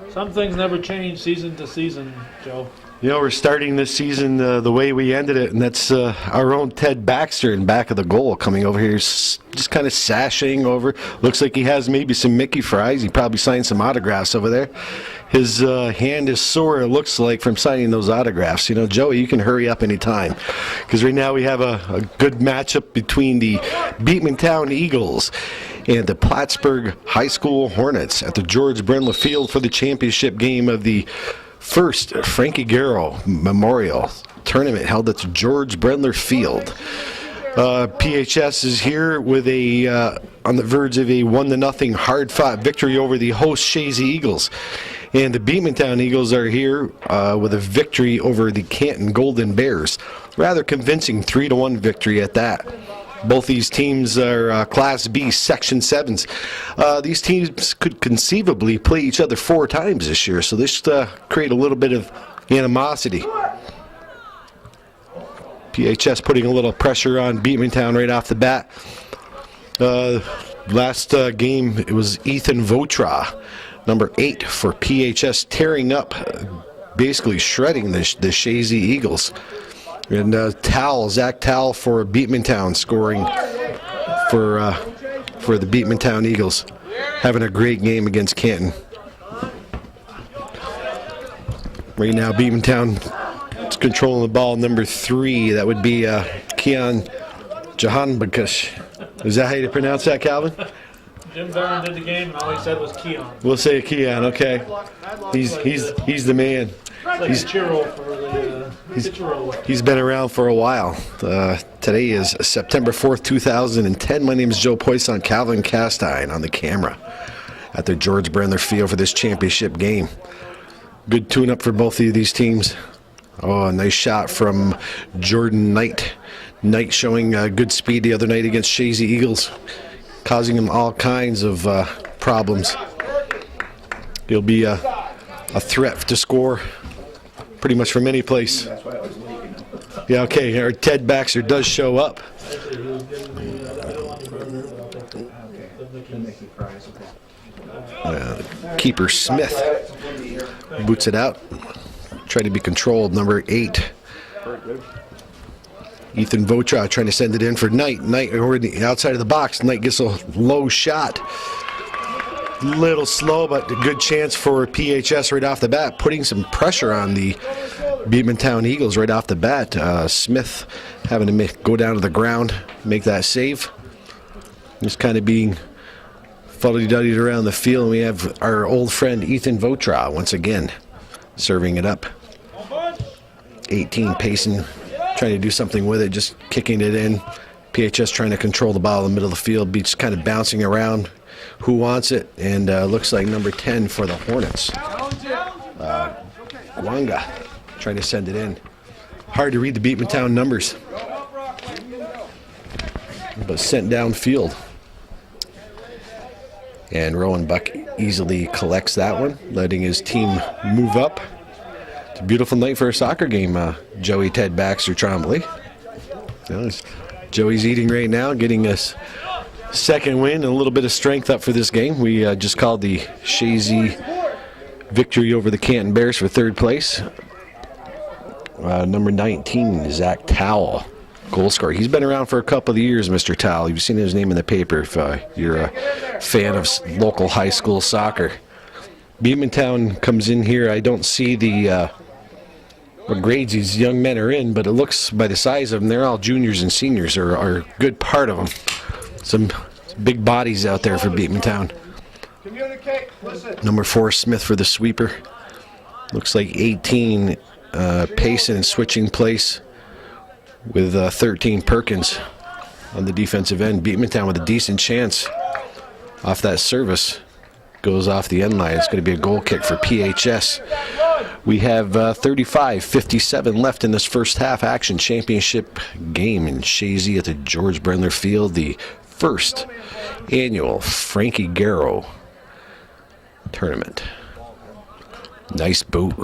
Some things never change season to season, Joe. You know, we're starting this season the way we ended it, and that's our own Ted Baxter in back of the goal coming over here, just kind of sashaying over. Looks like he has maybe some Mickey fries. He probably signed some autographs over there. His hand is sore, it looks like, from signing those autographs. You know, Joey, you can hurry up anytime, because right now we have a good matchup between the Beekmantown Eagles and the Plattsburgh High School Hornets at the George Brendler Field for the championship game of the first Frankie Garrow Memorial Tournament held at the George Brendler Field. PHS is here with on the verge of a 1-0 hard-fought victory over the host Shazy Eagles. And the Beekmantown Eagles are here with a victory over the Canton Golden Bears. Rather convincing 3-1 victory at that. Both these teams are Class B Section 7s. These teams could conceivably play each other 4 times this year, so this create a little bit of animosity. PHS putting a little pressure on Beekmantown right off the bat. Last game, it was Ethan Votra, number 8 for PHS, tearing up, basically shredding the Shazy Eagles. And Zach Towle for Beekmantown scoring for the Beekmantown Eagles. Having a great game against Canton. Right now, Beekmantown is controlling the ball. Number 3, that would be Keon Jahanbakush. Is that how you pronounce that, Calvin? Jim Barron did the game, and all he said was Keon. We'll say Keon, okay. He's the man. He's been around for a while. Today is September 4th, 2010. My name is Joe Poisson, Calvin Castine on the camera at the George Brendler Field for this championship game. Good tune-up for both of these teams. Oh, a nice shot from Jordan Knight. Knight showing good speed the other night against Shazy Eagles, causing him all kinds of problems. He'll be a threat to score pretty much from any place. Yeah, okay, our Ted Baxter does show up. Keeper Smith boots it out. Trying to be controlled, number 8. Ethan Votra trying to send it in for Knight. Knight over the outside of the box. Knight gets a low shot. Little slow, but a good chance for PHS right off the bat, putting some pressure on the Beekmantown Eagles right off the bat. Smith having to go down to the ground, make that save. Just kind of being fuddy-duddied around the field. And we have our old friend Ethan Votra once again serving it up. 18 pacing, trying to do something with it, just kicking it in. PHS trying to control the ball in the middle of the field, just kind of bouncing around. Who wants it? And looks like number 10 for the Hornets. Gwanga trying to send it in. Hard to read the Beekmantown numbers, but sent downfield. And Rowan Buck easily collects that one, letting his team move up. It's a beautiful night for a soccer game, Joey Ted Baxter Trombley. You know, Joey's eating right now, getting us second win and a little bit of strength up for this game. We just called the Shazy victory over the Canton Bears for 3rd place. Number 19, Zach Towle, goal scorer. He's been around for a couple of years, Mr. Towle. You've seen his name in the paper if you're a fan of local high school soccer. Beekmantown comes in here. I don't see what grades these young men are in, but it looks by the size of them, they're all juniors and seniors, or a good part of them. Some big bodies out there for Beekmantown. Number 4, Smith for the sweeper. Looks like 18, Payson and switching place with 13, Perkins on the defensive end. Beekmantown with a decent chance off that service. Goes off the end line. It's going to be a goal kick for PHS. We have 35:57 left in this first half action championship game in Shazy at the George Brendler Field. The first annual Frankie Garrow tournament. Nice boot.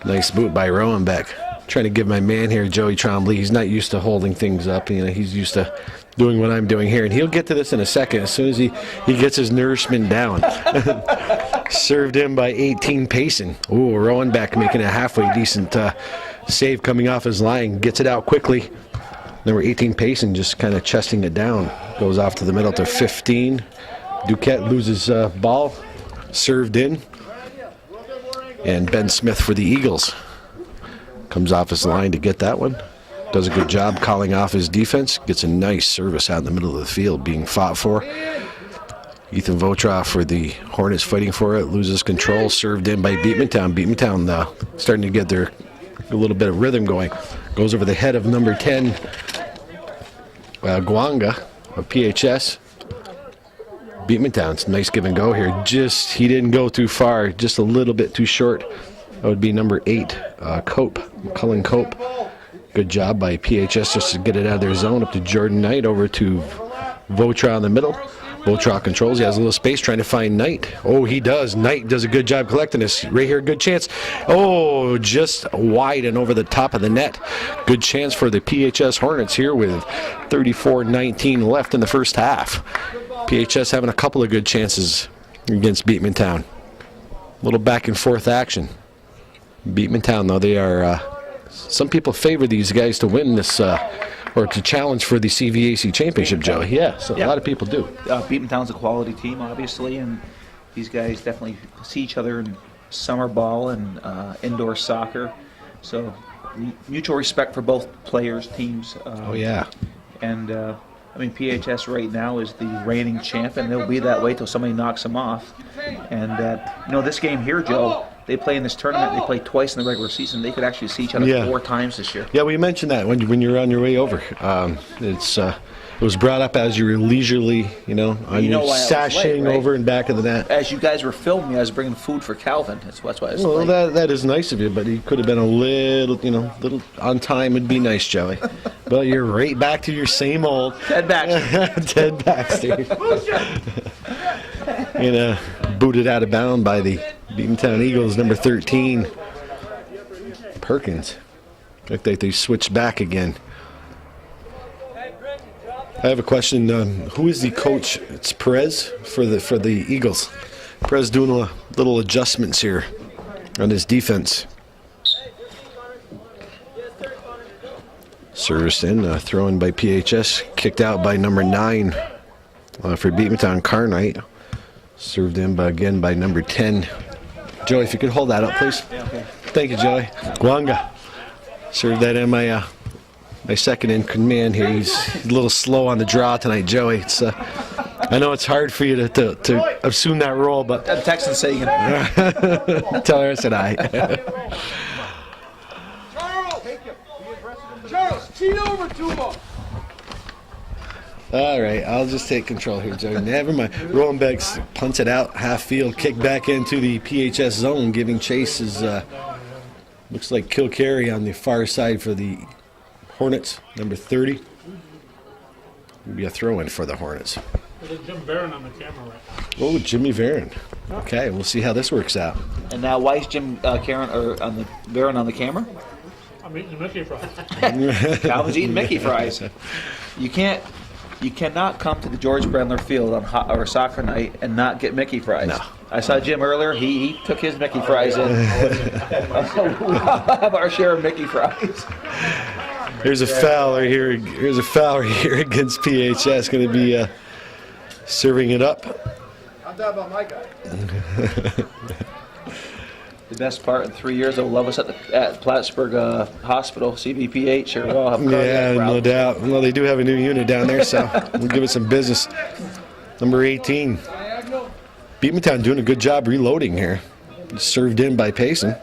Nice boot by Rowan Beck. Trying to give my man here, Joey Trombley. He's not used to holding things up. He's used to doing what I'm doing here. And he'll get to this in a second as soon as he gets his nourishment down. Served in by 18 Payson. Ooh, Rowan back making a halfway decent save coming off his line. Gets it out quickly. Number 18 Payson just kind of chesting it down. Goes off to the middle to 15. Duquette loses ball. Served in. And Ben Smith for the Eagles. Comes off his line to get that one. Does a good job calling off his defense. Gets a nice service out in the middle of the field being fought for. Ethan Votra for the Hornets fighting for it. Loses control. Served in by Beekmantown. Beekmantown starting to get a little bit of rhythm going. Goes over the head of number 10, Guanga of PHS. Beekmantown's nice give and go here. He didn't go too far. Just a little bit too short. That would be number 8, Cullen Cope. Good job by PHS just to get it out of their zone. Up to Jordan Knight, over to Votra in the middle. Votra controls. He has a little space trying to find Knight. Oh, he does. Knight does a good job collecting this. Right here, good chance. Oh, just wide and over the top of the net. Good chance for the PHS Hornets here with 34-19 left in the first half. PHS having a couple of good chances against Beekmantown. A little back and forth action. Beekmantown, though, they are, some people favor these guys to win this, or to challenge for the CVAC championship, Joe. Yeah, so a lot of people do. Beekmantown's a quality team, obviously, and these guys definitely see each other in summer ball and indoor soccer. So mutual respect for both players, teams. Oh, yeah. And, PHS right now is the reigning champion. They'll be that way till somebody knocks them off. And, this game here, Joe, they play in this tournament. They play twice in the regular season. They could actually see each other 4 times this year. Yeah, we mentioned that when you're on your way over. It was brought up as you were leisurely, sashing over and back of the net. As you guys were filming me, I was bringing food for Calvin. That's why I was Well, that is nice of you, but he could have been a little on time would be nice, Joey. But you're right back to your same old Ted Baxter. Ted Baxter. Booted out of bounds by the Beekmantown Eagles, number 13, Perkins. Looked like they switched back again. I have a question. Who is the coach? It's Perez for the Eagles. Perez doing a little adjustments here on his defense. Serviced in, thrown by PHS, kicked out by number 9 for Beekmantown, Carnite. Served in by number 10. Joey, if you could hold that up, please. Yeah, okay. Thank you, Joey. Guanga. Served that in my second in command here. He's a little slow on the draw tonight, Joey. It's I know it's hard for you to assume that role, but I'm texting Sagan. tell her I said I. Charles, cheat over to him. All right, I'll just take control here, Joey. Never mind. Rowenbeck punts it out, half field, kick back into the PHS zone, giving chase is, looks like Kilcarry on the far side for the Hornets, number 30. Will be a throw-in for the Hornets. There's Jim Barron on the camera right now. Oh, Jimmy Varon. Okay, we'll see how this works out. And now, why is Jim Barron on the camera? I'm eating Mickey fries. Calvin's eating Mickey fries. You cannot come to the George Brendler Field on soccer night and not get Mickey fries. No. I saw Jim earlier. He took his Mickey fries in. We'll have our share of Mickey fries. Here's a foul right here. Here's a foul right here against PHS. Going to be serving it up. I'm talking about my guy. The best part in 3 years, they'll love us at Plattsburgh Hospital, CVPH, or we'll have cardiac Yeah, no problems. doubt. Well, they do have a new unit down there, so we'll give it some business. Number 18. Beekmantown doing a good job reloading here. Served in by Payson.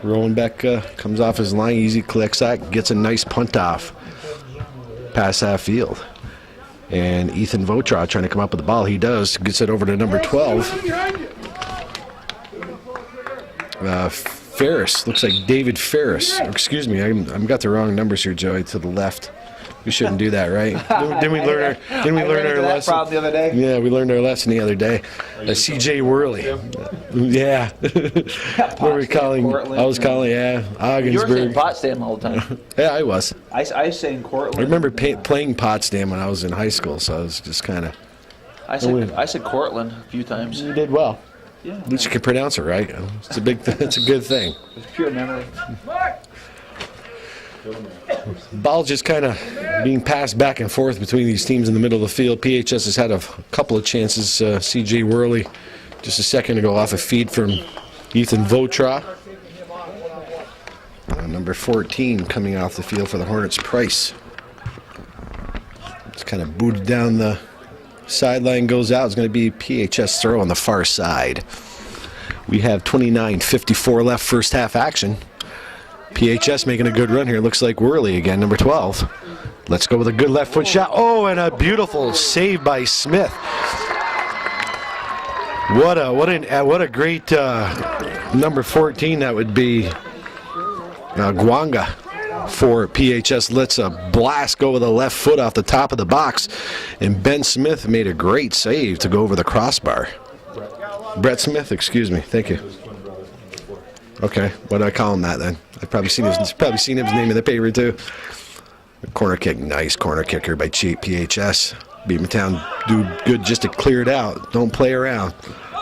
Rowenbeck comes off his line, easy collects that, gets a nice punt off. Pass half field. And Ethan Votra trying to come up with the ball. He does. Gets it over to number 12. Ferris. Looks like David Ferris. Excuse me, I've got the wrong numbers here, Joey, to the left. We shouldn't do that, right? Didn't we learn our lesson? Problem the other day. Yeah, we learned our lesson the other day. CJ Worley. Yeah. What were we calling? Cortland, I was calling, You were saying Ogdensburg. Potsdam all the time. Yeah, I was. I was saying Cortland. I remember playing Potsdam when I was in high school, so I was just kind of. I said Cortland a few times. You did well. Yeah. At least you can pronounce it right. It's a it's a good thing. It's pure memory. Ball's just kind of being passed back and forth between these teams in the middle of the field. PHS has had a couple of chances. CJ Worley just a second ago off a feed from Ethan Votra. Number 14 coming off the field for the Hornets, Price. It's kind of booted down the sideline, goes out. It's going to be PHS throw on the far side. We have 29:54 left first half action. PHS making a good run here. Looks like Worley again, number 12. Let's go with a good left foot shot. Oh, and a beautiful save by Smith. What a great number 14 that would be. Gwanga for PHS lets a blast go with a left foot off the top of the box, and Ben Smith made a great save to go over the crossbar. Brett Smith, excuse me. Thank you. Okay, what do I call him that then? I've probably seen his name in the paper too. Corner kick, nice corner kicker by PHS. Beekmantown do good just to clear it out. Don't play around.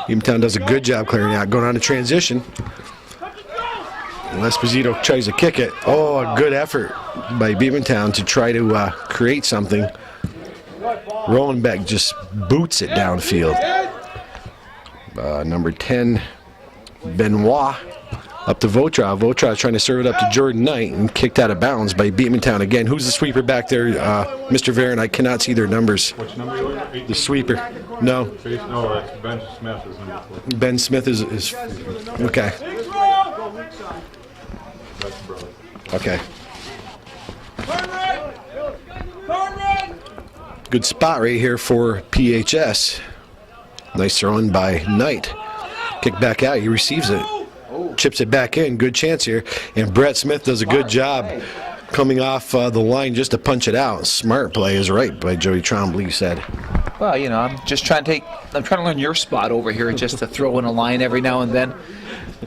Beekmantown does a good job clearing it out. Going on to transition. Esposito tries to kick it. Oh, a good effort by Beekmantown to try to create something. Rolenbeck just boots it downfield. Number 10, Benoit, up to Votra. Votra trying to serve it up to Jordan Knight and kicked out of bounds by Beekmantown again. Who's the sweeper back there? Mr. Varon, I cannot see their numbers. Which number are you looking at? The sweeper. No. No, that's Ben Smith is number 4. Ben Smith is okay. That's brother. Okay. Good spot right here for PHS. Nice throw in by Knight. Kick back out. He receives it. Chips it back in. Good chance here. And Brett Smith does a good job coming off the line just to punch it out. Smart play is right by Joey Trombley said. Well, I'm just trying to learn your spot over here just to throw in a line every now and then.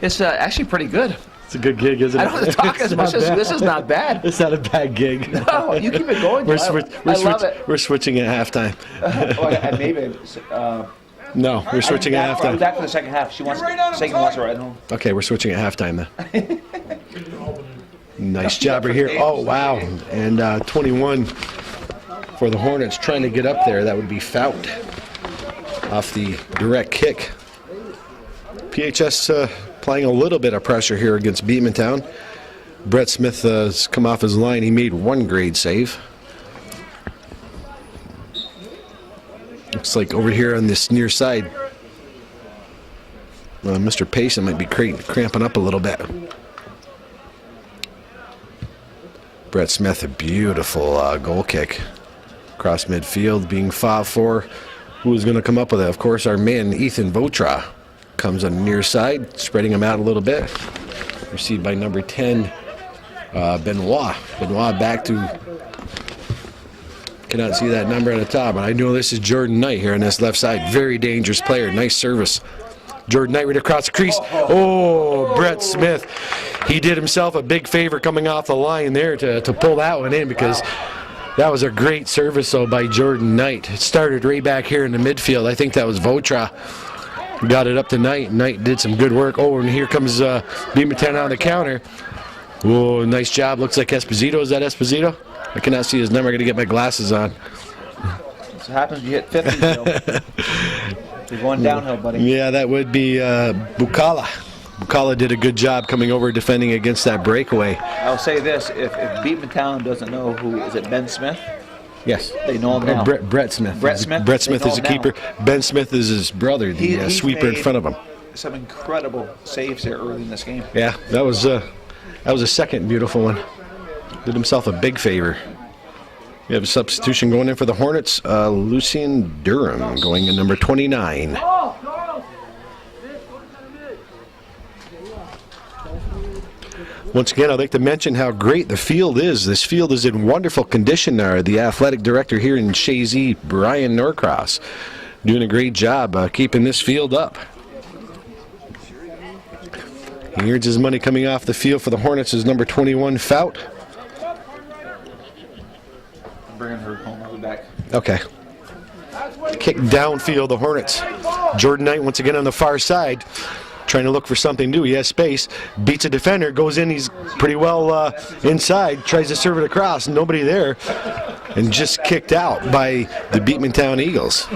It's actually pretty good. It's a good gig, isn't it? I don't have to talk as much as this is not bad. It's not a bad gig. No, you keep it going. I love it. We're switching at halftime. And maybe. No, we're switching at I'll be halftime. back for the second half. Second wants to ride home. Okay, we're switching at halftime then. Nice job right here. Oh, wow. And 21 for the Hornets trying to get up there. That would be fouled off the direct kick. PHS applying a little bit of pressure here against Beekmantown. Brett Smith has come off his line. He made one great save. Looks like over here on this near side, Mr. Payson might be cramping up a little bit. Brett Smith, a beautiful goal kick. Across midfield, being fought for. Who is going to come up with it? Of course, our man, Ethan Votra, comes on the near side, spreading him out a little bit. Received by number 10, Benoit. Benoit back to... Cannot see that number at the top, but I know this is Jordan Knight here on this left side. Very dangerous player. Nice service. Jordan Knight right across the crease. Oh, Brett Smith. He did himself a big favor coming off the line there to pull that one in, because that was a great service by Jordan Knight. It started right back here in the midfield. I think that was Votra. Got it up to Knight. Knight did some good work. Oh, and here comes Beekmantown on the counter. Oh, nice job. Looks like Esposito. Is that Esposito? I cannot see his number. I got to get my glasses on. That's what happens when you hit 50, Joe. You're going downhill, buddy. Yeah, that would be Bukala. Bukala did a good job coming over defending against that breakaway. I'll say this. If Beekmantown doesn't know who, is it Ben Smith? Yes. They know him now. Brett Smith. Brett Smith? Brett Smith They is a know him keeper. Ben Smith is his brother, the He's sweeper in made front of him. Some incredible saves there early in this game. Yeah, that was a second beautiful one. Did himself a big favor. We have a substitution going in for the Hornets. Lucien Durham going in number 29. Once again, I'd like to mention how great the field is. This field is in wonderful condition now. The athletic director here in Chazy, Brian Norcross, doing a great job keeping this field up. He earns his money coming off the field for the Hornets is number 21, Fout. I'm bringing her home. I'll be back. Okay. Kick downfield, the Hornets. Jordan Knight once again on the far side, trying to look for something new. He has space, beats a defender, goes in, he's pretty well inside, tries to serve it across, nobody there, and just kicked out by the Beekmantown Eagles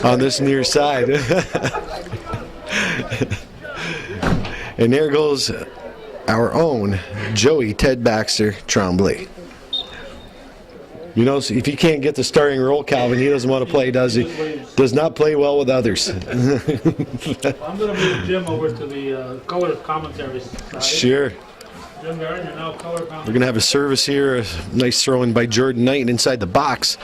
on this near side. And there goes our own Joey Ted Baxter Tremblay. You know, if he can't get the starting role, Calvin, he doesn't want to play, does he? Does not play well with others. I'm going to move Jim over to the color commentary side. Sure. Jim Barron, you're now color We're commentary. going to have a service here. A nice throw in by Jordan Knight inside the box.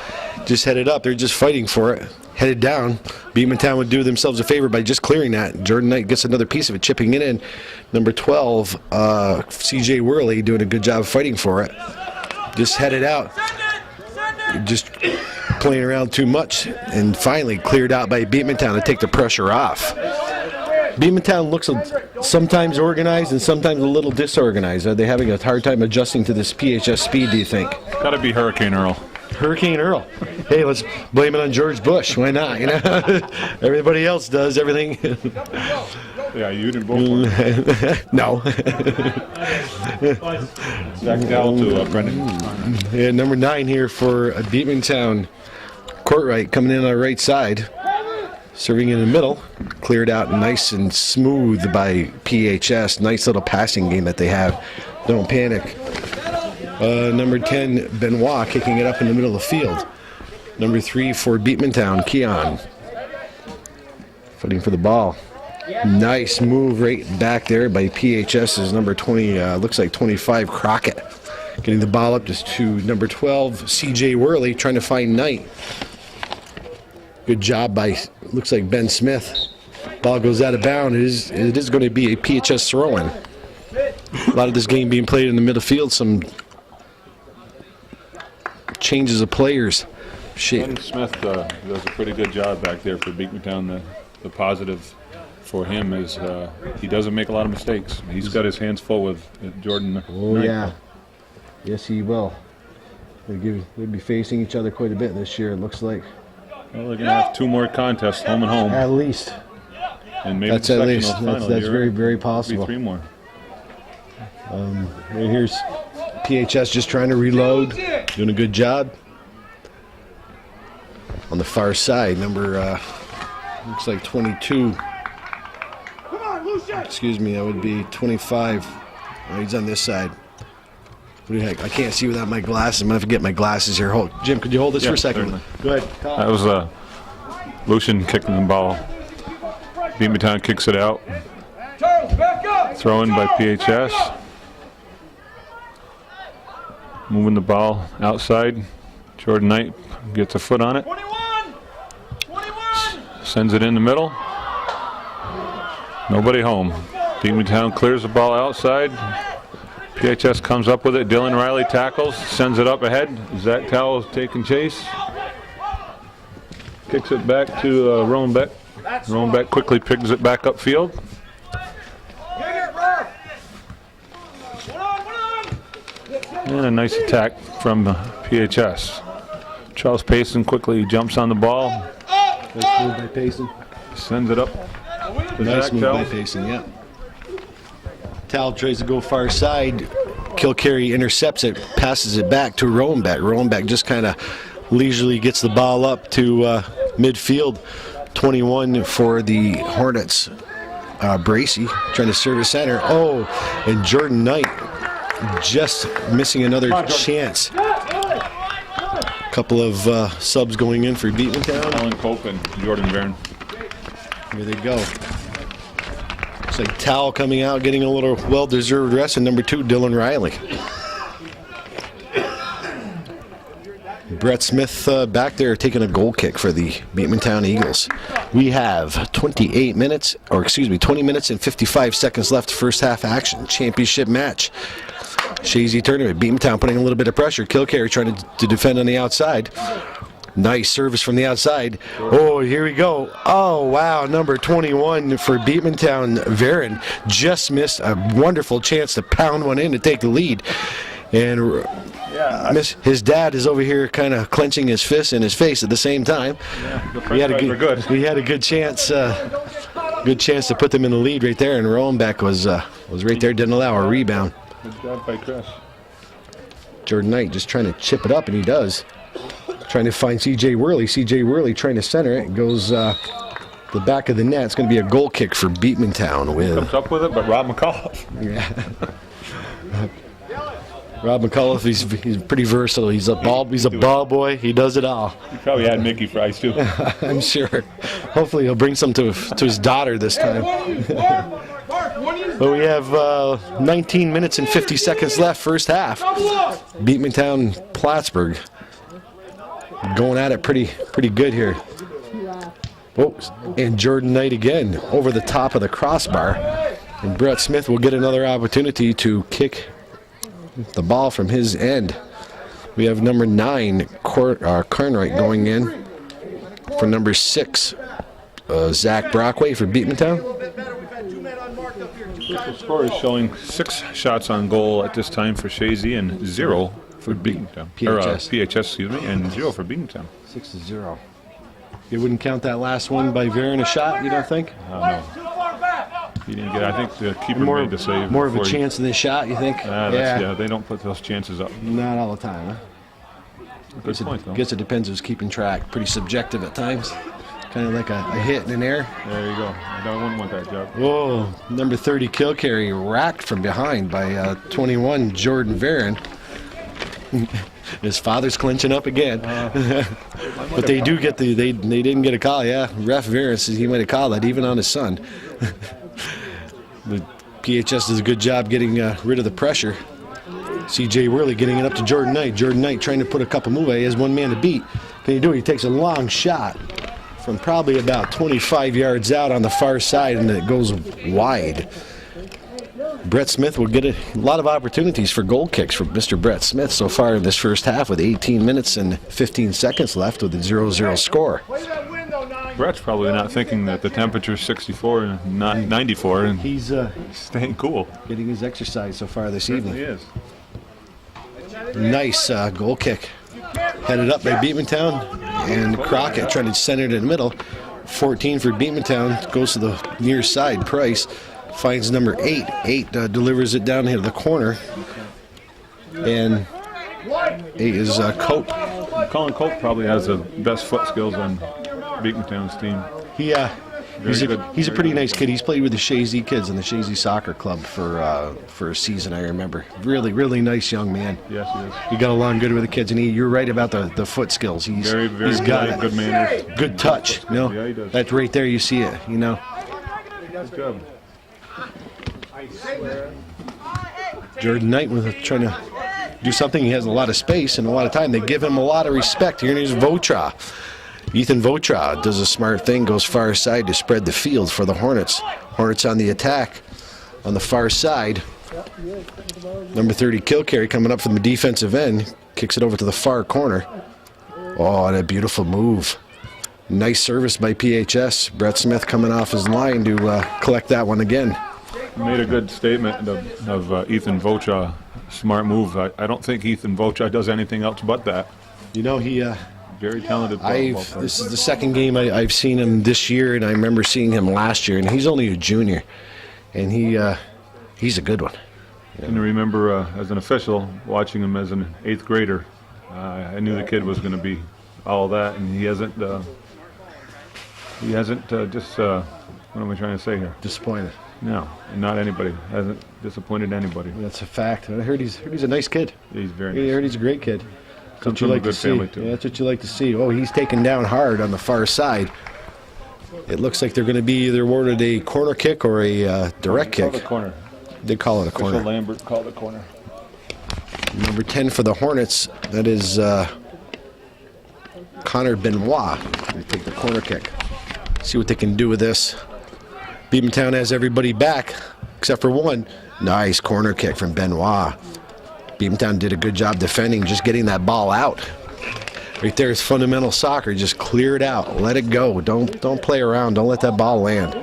Just headed up. They're just fighting for it. Headed down. Beekmantown would do themselves a favor by just clearing that. Jordan Knight gets another piece of it, chipping it in. Number 12, CJ Worley, doing a good job fighting for it. Just headed out. Just playing around too much, and finally cleared out by Beekmantown to take the pressure off. Beekmantown looks sometimes organized and sometimes a little disorganized. Are they having a hard time adjusting to this PHS speed, do you think? Got to be Hurricane Earl. Hurricane Earl. Hey, let's blame it on George Bush. Why not? You know, everybody else does everything. Yeah, you didn't vote for it. No. Back down to Brendan. Yeah, number 9 here for Beekmantown. Courtright coming in on the right side. Serving in the middle. Cleared out nice and smooth by PHS. Nice little passing game that they have. Don't panic. Number 10, Benoit, kicking it up in the middle of the field. Number 3 for Beekmantown, Keon. Fighting for the ball. Nice move right back there by PHS's number 20, looks like 25, Crockett. Getting the ball up just to number 12, CJ Worley, trying to find Knight. Good job by, looks like Ben Smith. Ball goes out of bounds. It is going to be a PHS throw-in. A lot of this game being played in the middle field. Some changes of players. Ben Smith does a pretty good job back there for Beekmantown. The positive for him is he doesn't make a lot of mistakes. He's got his hands full with Jordan. Oh, Knight. yeah. Yes, he will. They'll be facing each other quite a bit this year, it looks like. Well, they're going to have 2 more contests, home and home. At least. And maybe That's the at least. final. That's very, very Maybe possible. 3 more. Right here's PHS just trying to reload. Doing a good job. On the far side, number, looks like 22. Excuse me, that would be 25. Oh, he's on this side. What the heck? I can't see without my glasses. I'm going to have to get my glasses here. Jim, could you hold this for a second? Certainly. Go ahead. That was Lucian kicking the ball. Beekmantown kicks it out. Throw in by PHS. Moving the ball outside. Jordan Knight gets a foot on it. Sends it in the middle. Nobody home. Beekmantown clears the ball outside. PHS comes up with it. Dylan Riley tackles, sends it up ahead. Zach Towell's taking chase. Kicks it back to Rowan Beck. Rowan Beck quickly picks it back upfield. And a nice attack from PHS. Charles Payson quickly jumps on the ball. Nice move by Payson. Sends it up to Nice Zach move by Towell. Payson, yeah. Tal tries to go far side. Kilcarry intercepts it, passes it back to Rowanbeck. Rowanbeck just kind of leisurely gets the ball up to midfield. 21 for the Hornets. Bracey trying to serve a center. Oh, and Jordan Knight just missing another chance. Couple of subs going in for Beekmantown. Alan Cope and Jordan Barron. Here they go. Looks like Towel coming out, getting a little well-deserved rest, and number 2, Dylan Riley. Brett Smith back there taking a goal kick for the Beekmantown Eagles. We have 20 minutes and 55 seconds left, first half action, championship match. Shazy tournament, Beekmantown putting a little bit of pressure. Kilcarry trying to defend on the outside. Nice service from the outside. Oh, here we go. Oh, wow. Number 21 for Beekmantown, Varon, just missed a wonderful chance to pound one in to take the lead. And his dad is over here kind of clenching his fist in his face at the same time. He had a good chance. Good chance to put them in the lead right there. And Rowenbeck was right there, didn't allow a rebound. Good job by Chris. Jordan Knight just trying to chip it up, and he does. Trying to find C.J. Worley. C.J. Worley trying to center it. It goes the back of the net. It's going to be a goal kick for Beekmantown. Comes up with it, but Rob McCullough. Yeah. Rob McCullough, he's pretty versatile. He's a ball boy. He does it all. He probably had Mickey fries too. I'm sure. Hopefully he'll bring some to his daughter this time. But we have 19 minutes and 50 seconds left, first half. Beekmantown, Plattsburgh. Going at it pretty good here. Oh, and Jordan Knight again over the top of the crossbar. And Brett Smith will get another opportunity to kick the ball from his end. We have number 9, Carnwright, going in for number 6, Zach Brockway for Beekmantown. The score is showing 6 shots on goal at this time for Shazy and 0 for Beekmantown. PHS, excuse me, and 0 for Beekmantown. 6-0. You wouldn't count that last one by Varon a shot, you don't think? No. He didn't get. I think the keeper made the save. More of a chance than a shot, you think? Yeah, they don't put those chances up. Not all the time, huh? Good point, though. Guess it depends who's keeping track. Pretty subjective at times. Kind of like a hit in an air. There you go. I wouldn't want that job. Whoa, number 30 Kilcarry racked from behind by 21 Jordan Varon. His father's clinching up again. But they do get they didn't get a call. Yeah, ref Varon says he might have called that even on his son. The PHS does a good job getting rid of the pressure. C.J. Worley getting it up to Jordan Knight. Jordan Knight trying to put a couple move. He has one man to beat. Can he do it? He takes a long shot from probably about 25 yards out on the far side, and it goes wide. Brett Smith will get a lot of opportunities for goal kicks for Mr. Brett Smith so far in this first half with 18 minutes and 15 seconds left with a 0-0 score. Brett's probably not thinking that the temperature's 64 and not 94, and he's staying cool. Getting his exercise so far this evening. He is. Nice goal kick. Headed up by Beekmantown, and Crockett trying to center it in the middle. 14 for Beekmantown, goes to the near side. Price finds number 8. 8 delivers it down here to the corner. And 8 is Cope. Colin Cope probably has the best foot skills on Beekmantown's team. He's a pretty nice kid. He's played with the Shazy kids in the Shazy Soccer Club for a season, I remember. Really nice young man. Yes, he is. He got along good with the kids, and you're right about the foot skills. He's very got good manners. Good touch. You know? Yeah, he does. That's right there. You see it. You know. Good job. Jordan Knight was trying to do something. He has a lot of space and a lot of time. They give him a lot of respect. Here's Votra. Ethan Votra does a smart thing, goes far side to spread the field for the Hornets. Hornets on the attack on the far side. Number 30 Kilcarry coming up from the defensive end, kicks it over to the far corner. Oh, and a beautiful move. Nice service by PHS. Brett Smith coming off his line to collect that one again. Made a good statement of Ethan Votra. Smart move. I don't think Ethan Votra does anything else but that. You know, he... very talented player. This is the second game I've seen him this year, and I remember seeing him last year, and he's only a junior, and he's a good one. I can remember as an official watching him as an 8th grader. I knew the kid was going to be all that, and he hasn't just what am I trying to say here? Disappointed. No, not anybody. Hasn't disappointed anybody. That's a fact. I heard he's a nice kid. He's very nice. I heard he's a great kid. That's what you like to see. Too. Yeah, that's what you like to see. Oh, he's taken down hard on the far side. It looks like they're going to be either awarded a corner kick or a direct kick. Call it a corner. They call it a corner. Lambert called it a corner. Number 10 for the Hornets. That is Connor Benoit. They take the corner kick. See what they can do with this. Beekmantown has everybody back except for one. Nice corner kick from Benoit. Beekmantown did a good job defending, just getting that ball out. Right there is fundamental soccer. Just clear it out. Let it go. Don't play around. Don't let that ball land.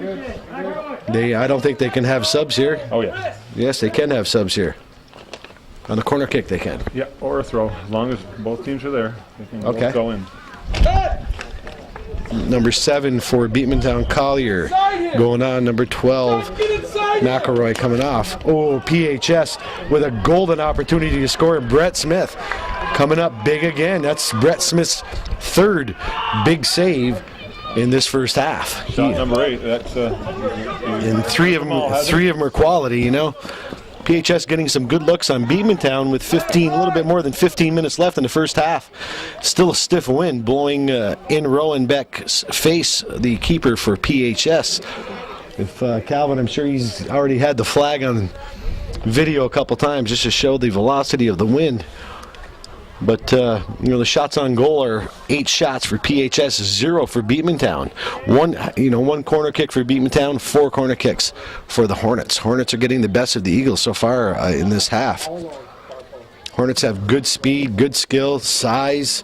I don't think they can have subs here. Oh, yeah. Yes, they can have subs here. On the corner kick, they can. Yeah, or a throw. As long as both teams are there, they can both go in. Number 7 for Beekmantown Collier. Going on, number 12, McElroy coming off. Oh, PHS with a golden opportunity to score. Brett Smith coming up big again. That's Brett Smith's 3rd big save in this first half. Shot number 8. That's and three of them are quality, you know. PHS getting some good looks on Beekmantown with a little bit more than 15 minutes left in the first half. Still a stiff wind blowing in Rowanbeck's face, the keeper for PHS. If Calvin, I'm sure he's already had the flag on video a couple times just to show the velocity of the wind. But the shots on goal are 8 shots for PHS, 0 for Beekmantown. One corner kick for Beekmantown, 4 corner kicks for the Hornets. Hornets are getting the best of the Eagles so far in this half. Hornets have good speed, good skill, size,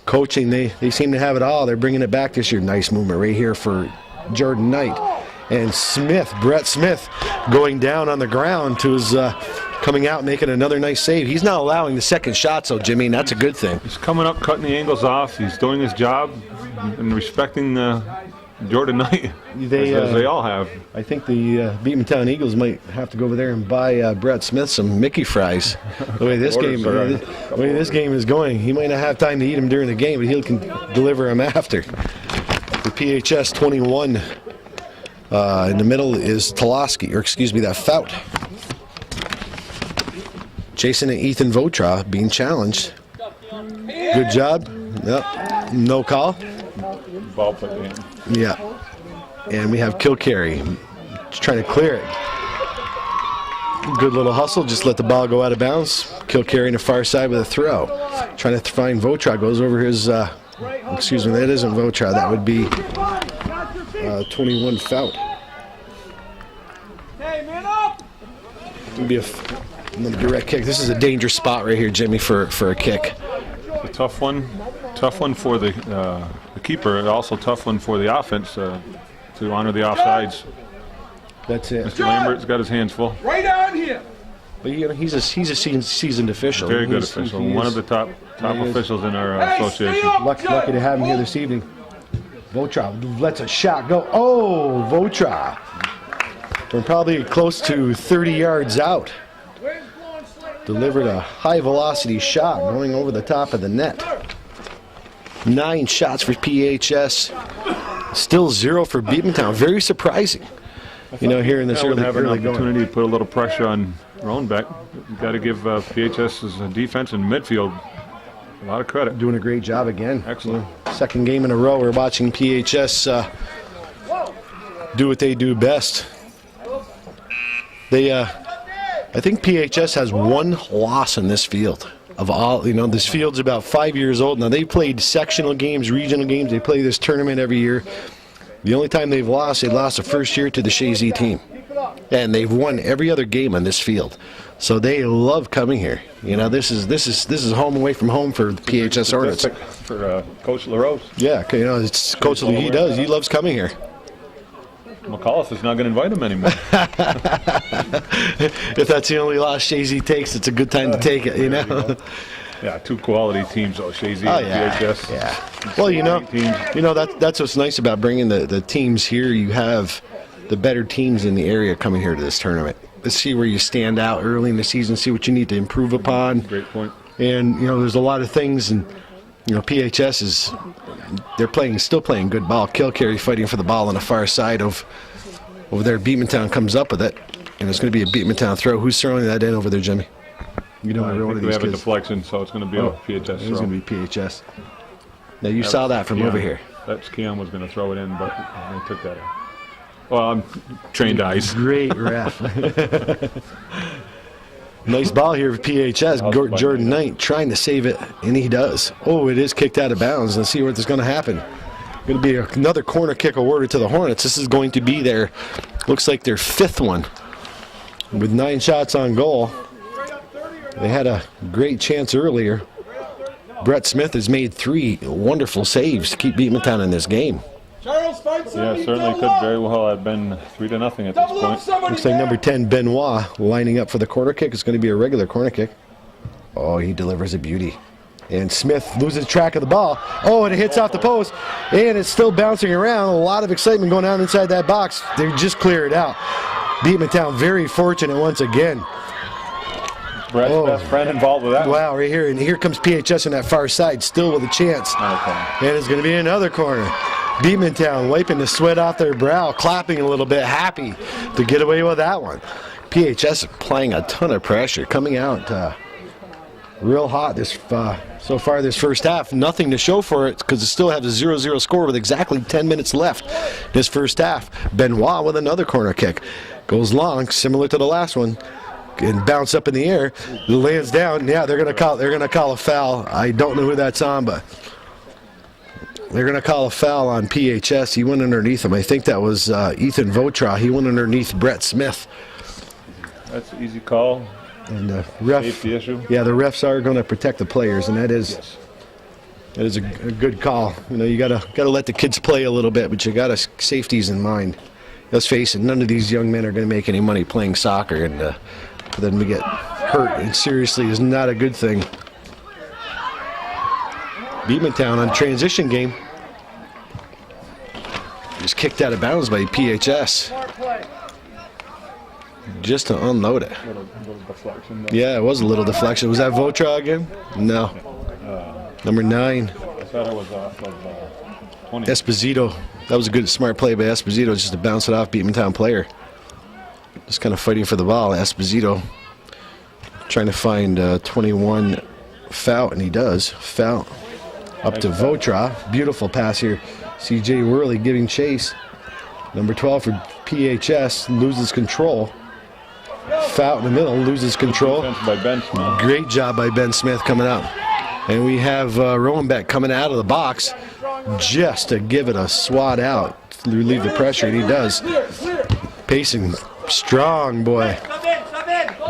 coaching. They seem to have it all. They're bringing it back this year. Nice movement right here for Jordan Knight. And Brett Smith, going down on the ground to his coming out, making another nice save. He's not allowing the second shot, so Jimmy, and that's a good thing. He's coming up, cutting the angles off. He's doing his job and respecting Jordan Knight, as they all have. I think the Beekmantown Eagles might have to go over there and buy Brett Smith some Mickey fries. The way this game is going, he might not have time to eat them during the game, but he can deliver them after. For PHS 21, in the middle is Toloski, that Fout. Jason and Ethan Votra being challenged. Good job. Yep. No call. Ball put in. Yeah. And we have Kilcarry just trying to clear it. Good little hustle. Just let the ball go out of bounds. Kilcarry on the far side with a throw. Trying to find Votra. Goes over his, that isn't Votra. That would be 21 Fout. Hey, man up! It'd be another direct kick. This is a dangerous spot right here, Jimmy, for a kick. A tough one for the keeper, and also tough one for the offense to honor the offsides. That's it. Mr. Lambert's got his hands full. Right on here! But he's a seasoned official. Very good official. One of the top officials in our association. Lucky to have him here this evening. Votra lets a shot go. Oh, Votra. We're probably close to 30 yards out. Delivered a high-velocity shot going over the top of the net. 9 shots for PHS. Still 0 for Beekmantown. Very surprising. Here in this early have an going. opportunity to put a little pressure on Roanbeck. You've got to give PHS's defense and midfield a lot of credit. Doing a great job again. Excellent. Second game in a row, we're watching PHS do what they do best. I think PHS has 1 loss in this field. Of all, this field's about 5 years old now. They played sectional games, regional games. They play this tournament every year. The only time they lost the first year to the Shazy team, and they've won every other game on this field. So they love coming here. This is home away from home for the PHS Hornets. For Coach LaRose. Yeah, it's Coach. He loves coming here. McAuliffe is not going to invite him anymore. If that's the only loss Shazy takes, it's a good time to take it, Yeah, 2 quality teams, Shazy and PHS. Yeah. Well, that's what's nice about bringing the teams here. You have the better teams in the area coming here to this tournament. Let's see where you stand out early in the season, see what you need to improve upon. Great point. And, there's a lot of things, and, PHS still playing good ball. Kilcarry fighting for the ball on the far side over there. Beekmantown comes up with it, and it's going to be a Beekmantown throw. Who's throwing that in over there, Jimmy? I think we have a deflection, so it's going to be a PHS throw. It's going to be PHS. Now, you saw that from over here. That's Keon was going to throw it in, but they took that in. Well, I'm trained eyes. Great ref. Nice ball here for PHS. Jordan Knight trying to save it, and he does. Oh, it is kicked out of bounds. Let's see what's going to happen. Going to be another corner kick awarded to the Hornets. This is going to be their, looks like their 5th one. With 9 shots on goal. They had a great chance earlier. Brett Smith has made 3 wonderful saves to keep Beekmantown in this game. Yeah, certainly could very well have been 3-0 at this point. Looks like number 10, Benoit, lining up for the corner kick. It's going to be a regular corner kick. Oh, he delivers a beauty. And Smith loses track of the ball. Oh, and it hits off the post. And it's still bouncing around. A lot of excitement going on inside that box. They just clear it out. Beekmantown very fortunate once again. Brett's best friend involved with that. Wow, right here. And here comes PHS on that far side, still with a chance. Okay. And it's going to be another corner. Beekmantown wiping the sweat off their brow, clapping a little bit, happy to get away with that one. PHS applying a ton of pressure, coming out real hot this so far this first half. Nothing to show for it because it still has a 0-0 score with exactly 10 minutes left this first half. Benoit with another corner kick. Goes long, similar to the last one, and bounce up in the air. It lands down. Yeah, they're gonna call a foul. I don't know who that's on, but they're going to call a foul on PHS. He went underneath him. I think that was Ethan Votra. He went underneath Brett Smith. That's an easy call. And ref, safety issue. Yeah, the refs are going to protect the players, and that is a good call. You know, you gotta let the kids play a little bit, but you gotta safeties in mind. Let's face it, none of these young men are going to make any money playing soccer, and for them to get hurt and seriously is not a good thing. Beekmantown on transition game. Just kicked out of bounds by PHS. Just to unload it. Little deflection. Yeah, it was a little deflection. Was that Votra again? No. Number 9. I thought it was off of 20. Esposito. That was a good, smart play by Esposito just to bounce it off Beekmantown player. Just kind of fighting for the ball. Esposito trying to find 21 foul, and he does. Foul. Up to Votra. Beautiful pass here. CJ Worley giving chase. Number 12 for PHS loses control. Foul in the middle, loses control. Defense by Ben Smith. Great job by Ben Smith coming out. And we have Rowenbeck coming out of the box just to give it a swat out to relieve the pressure, and he does. Payson, strong boy.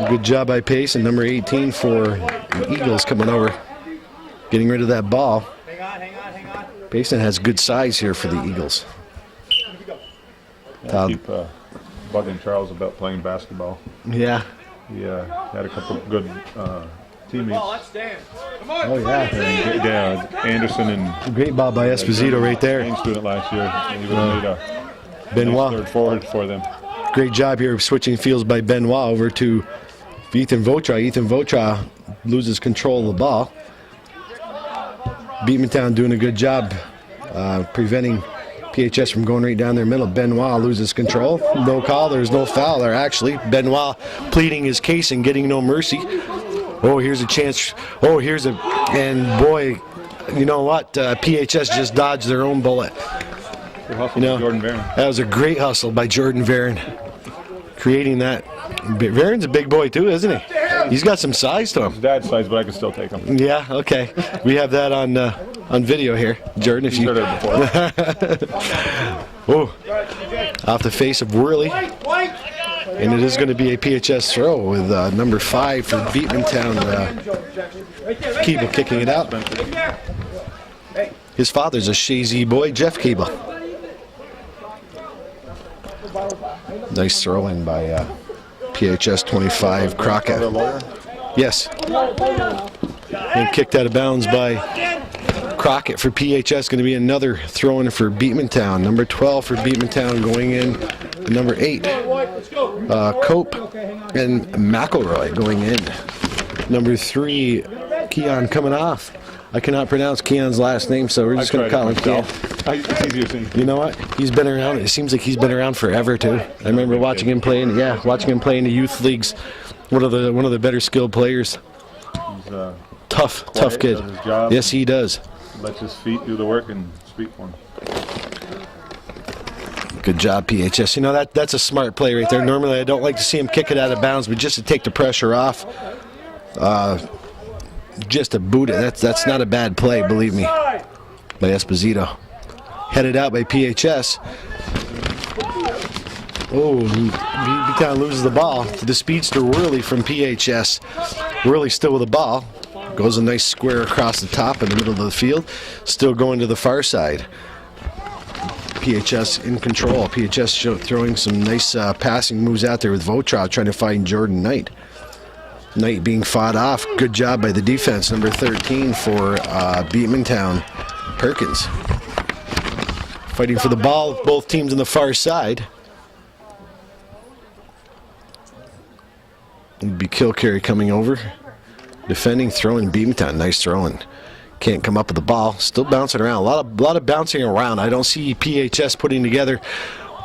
Good job by Payson. Number 18 for the Eagles coming over, getting rid of that ball. Payson has good size here for the Eagles. I keep bugging Charles about playing basketball. Yeah. He had a couple of good teammates. Oh, yeah. Yeah, Anderson and Great ball by Esposito right there. Main student last year. He made a Benoit. third forward for them. Great job here switching fields by Benoit over to Ethan Votra. Ethan Votra loses control of the ball. Beekmantown doing a good job preventing PHS from going right down their middle. Benoit loses control. No call. There's no foul there, actually. Benoit pleading his case and getting no mercy. Oh, here's a chance. Oh, here's a... And, boy, you know what? PHS just dodged their own bullet. Good hustle by Jordan Varon. That was a great hustle by Jordan Varon. Creating that. Varon's a big boy, too, isn't he? He's got some size to him. His dad's size, but I can still take him. Yeah, okay. We have that on video here, Jordan. If You've you heard it before. oh, off the face of Worley, and it is going to be a PHS throw with number 5 for Beekmantown. Keeble kicking it out. His father's a Shazy boy, Jeff Keeble. Nice throw in by PHS 25 Crockett. Yes. And kicked out of bounds by Crockett for PHS. Going to be another throw in for Beekmantown. Number 12 for Beekmantown going in. Number 8, Cope and McElroy going in. Number 3, Keon coming off. I cannot pronounce Keon's last name, so we're just going to call him Keon. It's easier to You know what? He's been around. It seems like he's been around forever too. I remember watching him play in the youth leagues. One of the better skilled players. He's Tough kid. does his job. Yes, he does. Lets his feet do the work and speak for him. Good job, PHS. You know, that's a smart play right there. Normally, I don't like to see him kick it out of bounds, but just to take the pressure off, just to boot it, that's not a bad play, believe me, by Esposito. Headed out by PHS. Oh, Beekmantown loses the ball to the speedster Worley from PHS. Worley still with the ball. Goes a nice square across the top in the middle of the field. Still going to the far side. PHS in control. PHS throwing some nice passing moves out there with Votrov trying to find Jordan Knight. Knight being fought off. Good job by the defense. Number 13 for Beekmantown. Perkins. Fighting for the ball. Both teams on the far side. It'd be Kilcarry coming over. Defending, throwing Beekmantown. Nice throwing. Can't come up with the ball. Still bouncing around. A lot of bouncing around. I don't see PHS putting together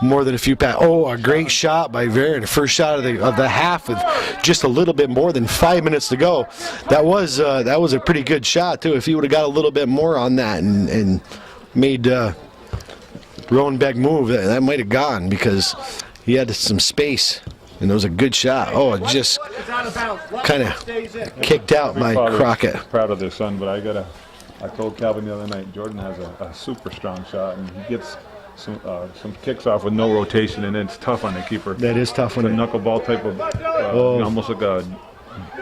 more than a few passes. Oh, a great shot by Varon. First shot of the half with just a little bit more than 5 minutes to go. That was a pretty good shot too. If he would have got a little bit more on that and made Roenbeck move, that might have gone because he had some space. And it was a good shot. Oh, it just kind of kicked out by Crockett. Proud of their son, but I told Calvin the other night, Jordan has a super strong shot, and he gets some kicks off with no rotation, and it's tough on the keeper. That is tough on a knuckleball type of, almost like a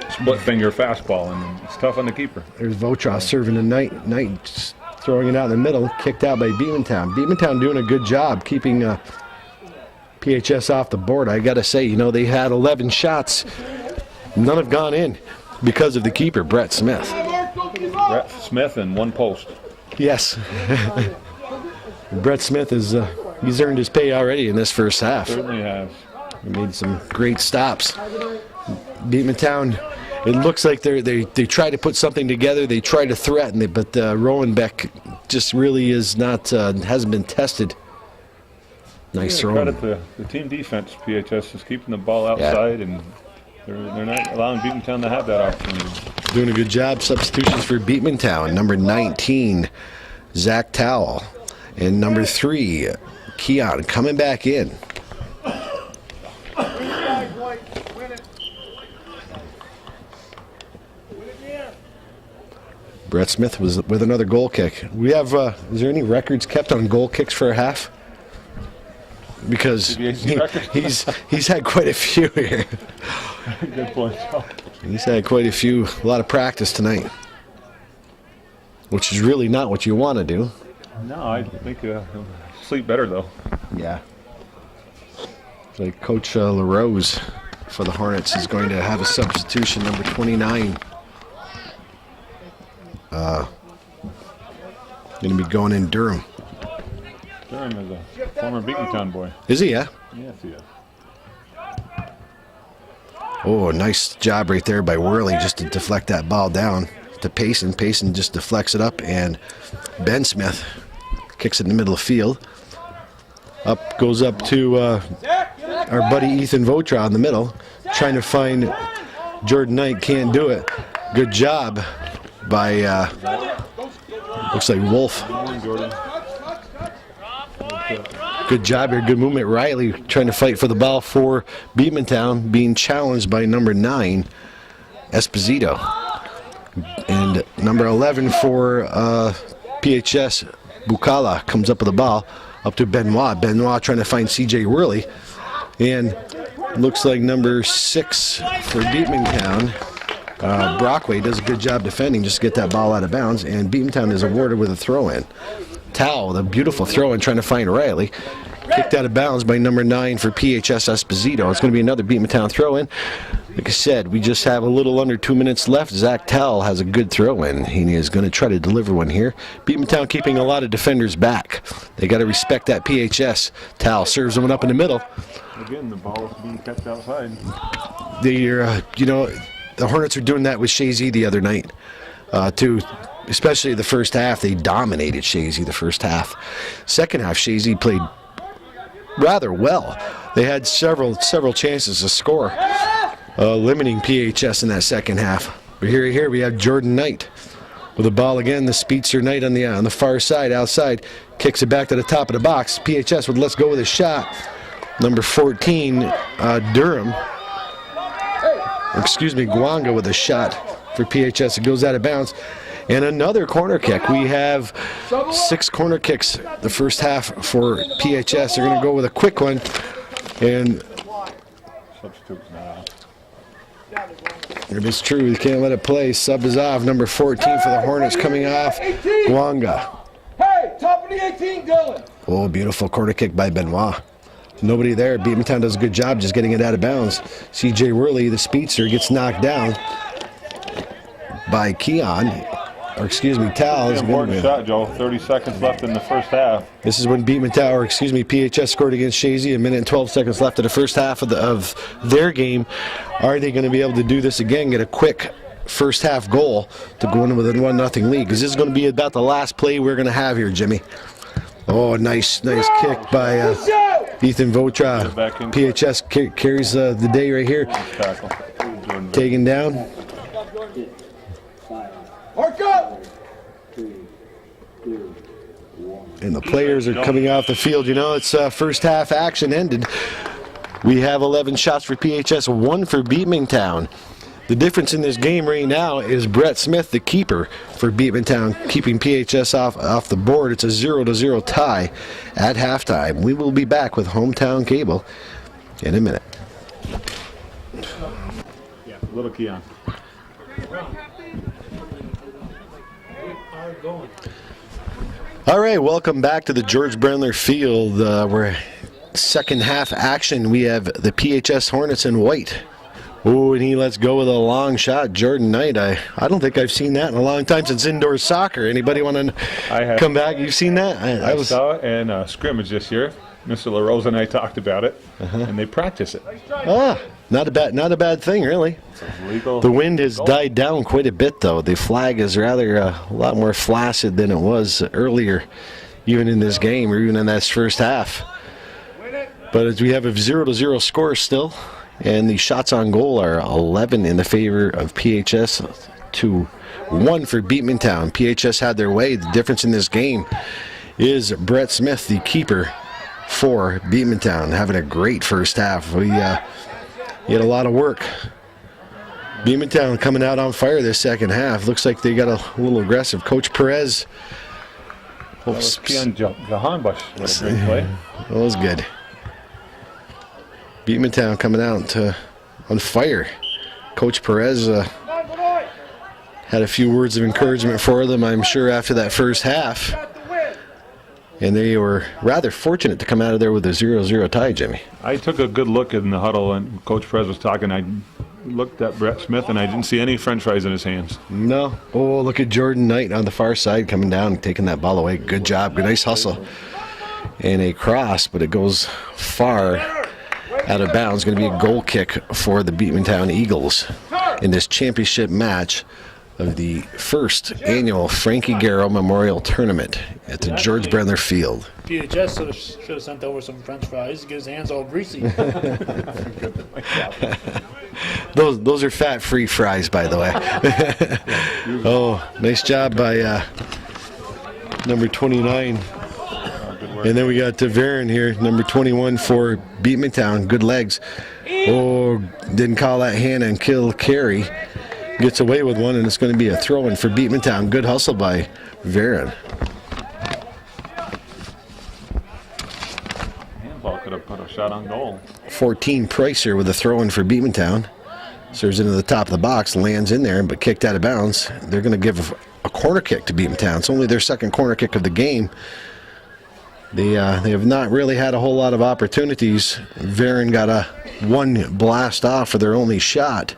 split finger fastball, and it's tough on the keeper. There's Votrov serving the Knight. Knight throwing it out in the middle, kicked out by Beekmantown. Beekmantown doing a good job keeping PHS off the board. I got to say, you know, they had 11 shots. None have gone in because of the keeper, Brett Smith. Brett Smith and one post. Yes. Brett Smith he's earned his pay already in this first half. Certainly has. He made some great stops. Beekmantown, it looks like they try to put something together. They try to threaten it, but Roenbeck just really is not hasn't been tested. Nice throw. Credit the team defense. PHS is keeping the ball outside, and they're not allowing Beekmantown to have that opportunity. Doing a good job. Substitutions for Beekmantown. Number 19, Zach Towell. And number 3, Keon coming back in. Brett Smith was with another goal kick. We have, is there any records kept on goal kicks for a half? Because he's had quite a few here. Good point. He's had quite a lot of practice tonight, which is really not what you want to do. No, I think sleep better though. Yeah. Like Coach LaRose for the Hornets is going to have a substitution, number 29. Going to be going in Durham. Durham is a former Beekmantown boy. Is he, yeah? Yes, he is. Oh, nice job right there by Worley just to deflect that ball down to Payson. Payson just deflects it up, and Ben Smith kicks it in the middle of the field. Goes up to our buddy Ethan Votrov in the middle, trying to find Jordan Knight. Can't do it. Good job by, looks like Wolf. Good job here, good movement. Riley trying to fight for the ball for Beekmantown, being challenged by number 9, Esposito. And number 11 for PHS, Bukala, comes up with the ball, up to Benoit. Benoit trying to find CJ Worley. And looks like number 6 for Beekmantown, Brockway, does a good job defending, just to get that ball out of bounds. And Beekmantown is awarded with a throw-in. Towel, the beautiful throw-in, trying to find Riley. Kicked out of bounds by number 9 for PHS Esposito. It's going to be another Beekmantown throw-in. Like I said, we just have a little under 2 minutes left. Zach Towell has a good throw-in. He is going to try to deliver one here. Beekmantown keeping a lot of defenders back. They got to respect that PHS. Towell serves one up in the middle. Again, the ball is being kept outside. The Hornets are doing that with Shazy the other night, too. Especially the first half, they dominated Shazy the first half. Second half, Shazy played rather well. They had several chances to score, limiting PHS in that second half. But here we have Jordan Knight With the ball again, the Speedster Knight on the far side, outside, kicks it back to the top of the box. PHS would let's go with a shot. Number 14, Durham. Guanga with a shot for PHS. It goes out of bounds. And another corner kick. We have 6 corner kicks the first half for PHS. They're going to go with a quick one. And Substitutes now. it is true. You can't let it play. Sub is off. Number 14 for the Hornets coming off. Guanga. Hey, top of the 18, Dylan. Oh, beautiful corner kick by Benoit. Nobody there. Beekmantown does a good job just getting it out of bounds. CJ Worley, the speedster, gets knocked down by Tal. Important shot, Joe. 30 seconds left in the first half. This is when PHS scored against Shazy. A minute and 12 seconds left of the first half of their game. Are they going to be able to do this again, get a quick first half goal to go in with a 1-0 lead? Because this is going to be about the last play we're going to have here, Jimmy. Oh, nice kick by Ethan Votra. PHS carries the day right here. Taken down. And the players are coming off the field. You know, it's first half action ended. We have 11 shots for PHS, 1 for Beekmantown. The difference in this game right now is Brett Smith, the keeper for Beekmantown, keeping PHS off the board. It's a 0-0 tie at halftime. We will be back with Hometown Cable in a minute. Yeah, little Keon. All right, welcome back to the George Brendler Field. We're second half action. We have the PHS Hornets in white. Oh, and he lets go with a long shot. Jordan Knight, I don't think I've seen that in a long time since indoor soccer. Anybody want to come back? You've seen that? I saw it in a scrimmage this year. Mr. LaRose and I talked about it, and they practice it. Not a bad thing, really. The wind has died down quite a bit, though. The flag is rather a lot more flaccid than it was earlier, even in this game or even in that first half. But as we have a 0-0 score still, and the shots on goal are 11 in the favor of PHS to 1 for Beekmantown. PHS had their way. The difference in this game is Brett Smith, the keeper for Beekmantown, having a great first half. He had a lot of work. Beekmantown coming out on fire this second half. Looks like they got a little aggressive. Coach Perez. That was Keon Jahanbush. What a great play. That was good. Beekmantown coming out on fire. Coach Perez had a few words of encouragement for them, I'm sure, after that first half. And they were rather fortunate to come out of there with a 0-0 tie, Jimmy. I took a good look in the huddle, and Coach Perez was talking. I looked at Brett Smith, and I didn't see any French fries in his hands. No. Oh, look at Jordan Knight on the far side coming down, taking that ball away. Good job. Good, nice hustle. And a cross, but it goes far out of bounds. Going to be a goal kick for the Beekmantown Eagles in this championship match of the first annual Frankie Garrow Memorial Tournament at the George Brendler Field. PHS should have sent over some French fries to get his hands all greasy. Those are fat-free fries, by the way. Oh, nice job by number 29. And then we got Tavern here, number 21 for Beekmantown. Good legs. Oh, didn't call that hand and kill carry. Gets away with one, and it's going to be a throw-in for Beekmantown. Good hustle by Varon. Handball could have put a shot on goal. 14 Pricer with a throw-in for Beekmantown. Serves into the top of the box, lands in there, but kicked out of bounds. They're going to give a corner kick to Beekmantown. It's only their second corner kick of the game. They have not really had a whole lot of opportunities. Varon got one blast off for their only shot.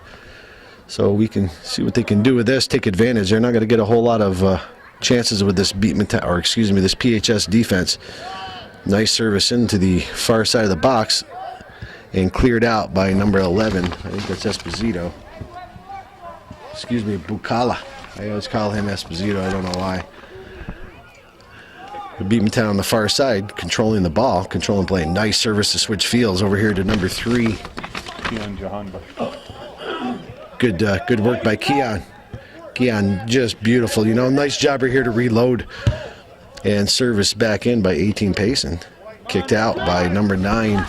So we can see what they can do with this, take advantage. They're not going to get a whole lot of chances with this this PHS defense. Nice service into the far side of the box and cleared out by number 11. I think that's Esposito. Bucala. I always call him Esposito. I don't know why. Beekmantown on the far side, controlling the ball, controlling play. Nice service to switch fields over here to number 3. Keon Jahanbush. Good work by Keon. Keon, just beautiful. Nice job right here to reload and service back in by 18 Payson. Kicked out by number 9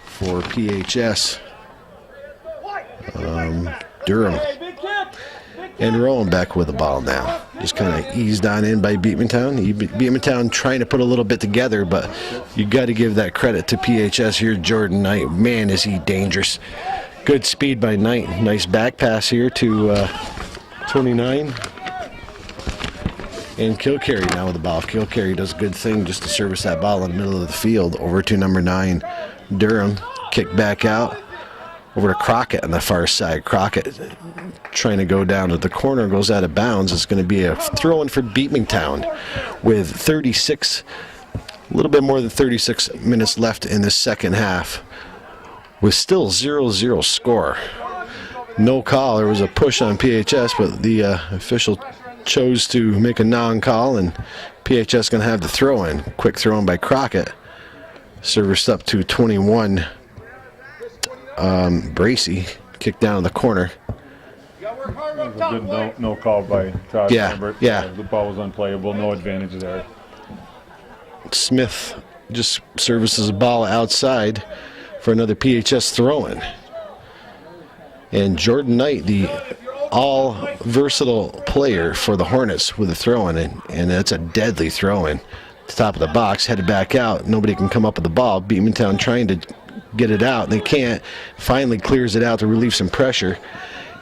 for PHS, Durham. And rolling back with the ball now. Just kind of eased on in by Beekmantown. Beekmantown trying to put a little bit together, but you got to give that credit to PHS here. Jordan Knight, man, is he dangerous. Good speed by Knight. Nice back pass here to 29. And Kilcarry now with the ball. Kilcarry does a good thing just to service that ball in the middle of the field. Over to number 9, Durham. Kick back out. Over to Crockett on the far side. Crockett trying to go down to the corner, goes out of bounds. It's going to be a throw-in for Beekmantown with 36, a little bit more than 36 minutes left in the second half, with still 0-0 score. No call. There was a push on PHS, but the official chose to make a non-call, and PHS going to have the throw-in. Quick throw-in by Crockett. Serviced up to 21. Bracy kicked down in the corner. A good no call by Todd Lambert. Yeah. The ball was unplayable. No advantage there. Smith just services the ball outside for another PHS throw-in. And Jordan Knight, the all-versatile player for the Hornets with a throw-in, and that's a deadly throw-in. The top of the box, headed back out. Nobody can come up with the ball. Beekmantown trying to get it out. They can't. Finally clears it out to relieve some pressure.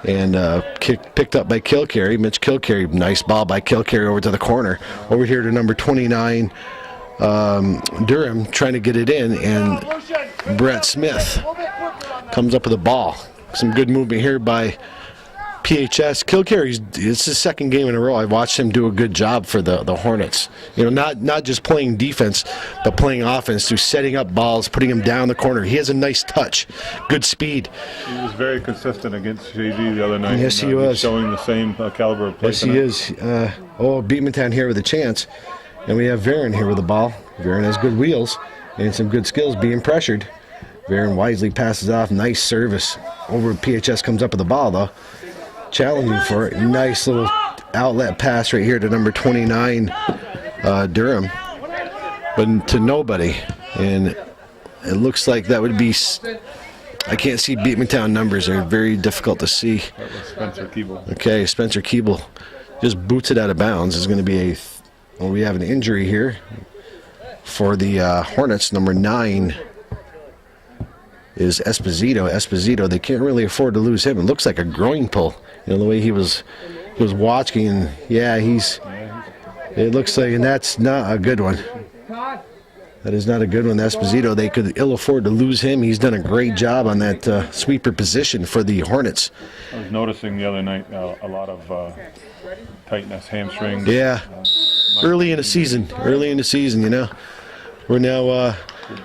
And picked up by Kilcarry. Mitch Kilcarry. Nice ball by Kilcarry over to the corner. Over here to number 29, Durham, trying to get it in. And Brett Smith comes up with the ball. Some good movement here by PHS. Kilcarry's, it's his second game in a row. I've watched him do a good job for the Hornets. Not just playing defense, but playing offense through setting up balls, putting them down the corner. He has a nice touch, good speed. He was very consistent against JG the other night. Yes, he was. Showing the same caliber of play. Yes, he is. Beekmantown here with a chance. And we have Varon here with the ball. Varon has good wheels and some good skills being pressured. Varon wisely passes off. Nice service. Over PHS comes up with the ball, though. Challenging for it. Nice little outlet pass right here to number 29, Durham, but to nobody. And it looks like that would be. I can't see Beekmantown numbers. They're very difficult to see. That was Spencer Keeble. Okay, Spencer Keeble just boots it out of bounds. There's going to be we have an injury here for the Hornets. Number 9 is Esposito. They can't really afford to lose him. It looks like a groin pull. The way he was watching. And it looks like, and that's not a good one. That is not a good one. Esposito, they could ill afford to lose him. He's done a great job on that sweeper position for the Hornets. I was noticing the other night a lot of tightness, hamstrings. Yeah, early in the season, We're now.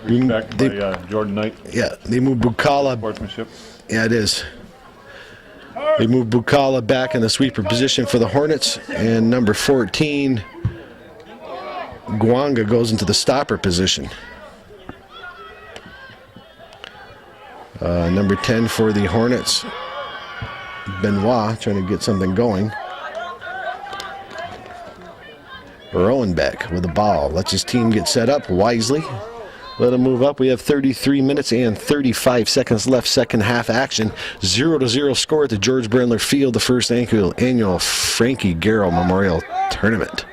Respect by Jordan Knight. Yeah, they moved Bukala. Sportsmanship. Yeah, it is. They moved Bukala back in the sweeper position for the Hornets, and number 14, Guanga, goes into the stopper position. Number 10 for the Hornets, Benoit, trying to get something going. Rowenbeck with the ball. Lets his team get set up wisely. Let him move up. We have 33 minutes and 35 seconds left. Second half action. 0-0 score at the George Brandler Field. The first annual Frankie Garrow Memorial Tournament.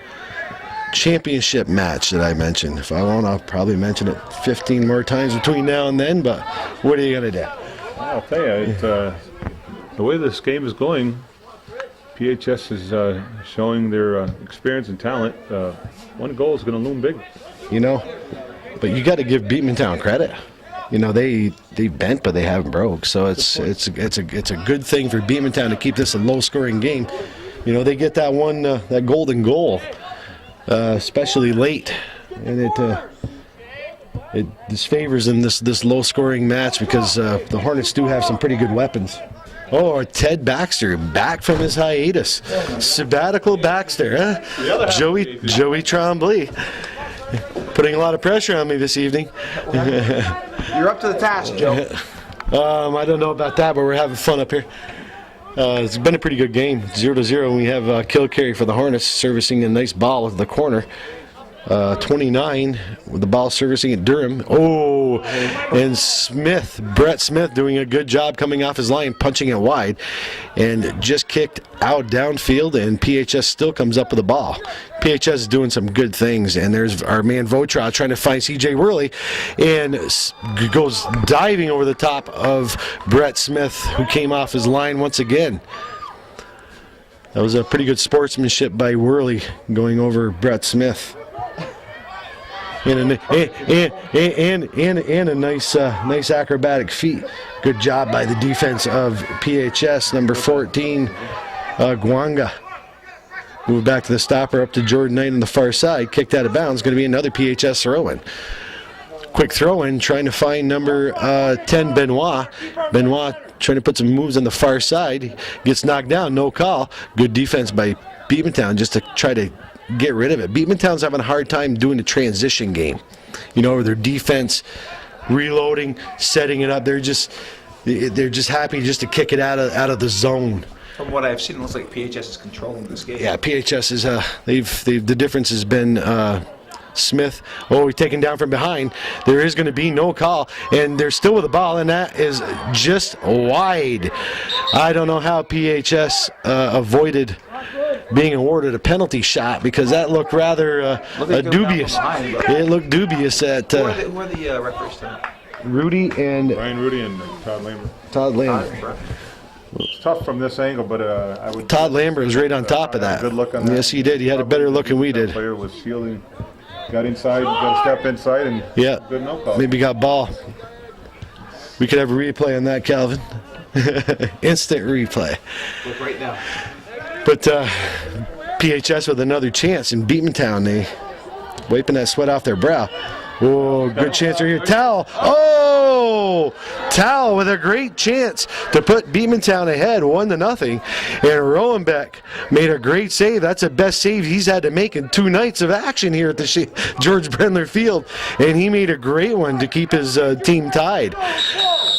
Championship match that I mentioned. If I want, I'll probably mention it 15 more times between now and then, but what are you going to do? I'll tell you, the way this game is going, PHS is showing their experience and talent. One goal is going to loom big. But you got to give Beekmantown credit. They bent, but they haven't broke. So it's a good thing for Beekmantown to keep this a low-scoring game. They get that one that golden goal, especially late, and it disfavors in this low-scoring match because the Hornets do have some pretty good weapons. Oh, Ted Baxter back from his hiatus, sabbatical Baxter, huh? Joey Trombley. Putting a lot of pressure on me this evening. You're up to the task, Joe. I don't know about that, but we're having fun up here. It's been a pretty good game, 0-0. We have Kilcarry for the Hornets servicing a nice ball at the corner. 29 with the ball servicing at Durham. Oh, and Brett Smith doing a good job coming off his line, punching it wide, and just kicked out downfield, and PHS still comes up with the ball. PHS is doing some good things, and there's our man Votra trying to find CJ Worley, and goes diving over the top of Brett Smith, who came off his line once again. That was a pretty good sportsmanship by Worley going over Brett Smith. And a nice acrobatic feat. Good job by the defense of PHS, number 14, Gwanga. Move back to the stopper, up to Jordan Knight on the far side. Kicked out of bounds. Going to be another PHS throw-in. Quick throw-in, trying to find number 10, Benoit. Benoit trying to put some moves on the far side. Gets knocked down, no call. Good defense by Beekmantown just to try to get rid of it. Beekmantown's having a hard time doing the transition game. You know, their defense reloading, setting it up. They're just happy just to kick it out of the zone. From what I've seen, it looks like PHS is controlling this game. Yeah, PHS is the difference has been Smith. Oh, he's taken down from behind. There is going to be no call, and they're still with the ball, and that is just wide. I don't know how PHS avoided being awarded a penalty shot, because that looked rather dubious. It looked dubious at Who are the referees tonight? Ryan Rudy and Todd Lambert. It's tough from this angle, but I would. Todd Lambert was right on top of that. Good look on that. Yes, he did. He had a better look than we did. The player was shielding, got inside, got a step inside, and good no call. Maybe got ball. We could have a replay on that, Calvin. Instant replay. Look right now. But PHS with another chance in Beekmantown. They wiping that sweat off their brow. Oh, good chance right here. Towel. Oh! Towel with a great chance to put Beekmantown ahead 1-0. And Rowenbeck made a great save. That's the best save he's had to make in 2 nights of action here at the George Brendler Field. And he made a great one to keep his team tied.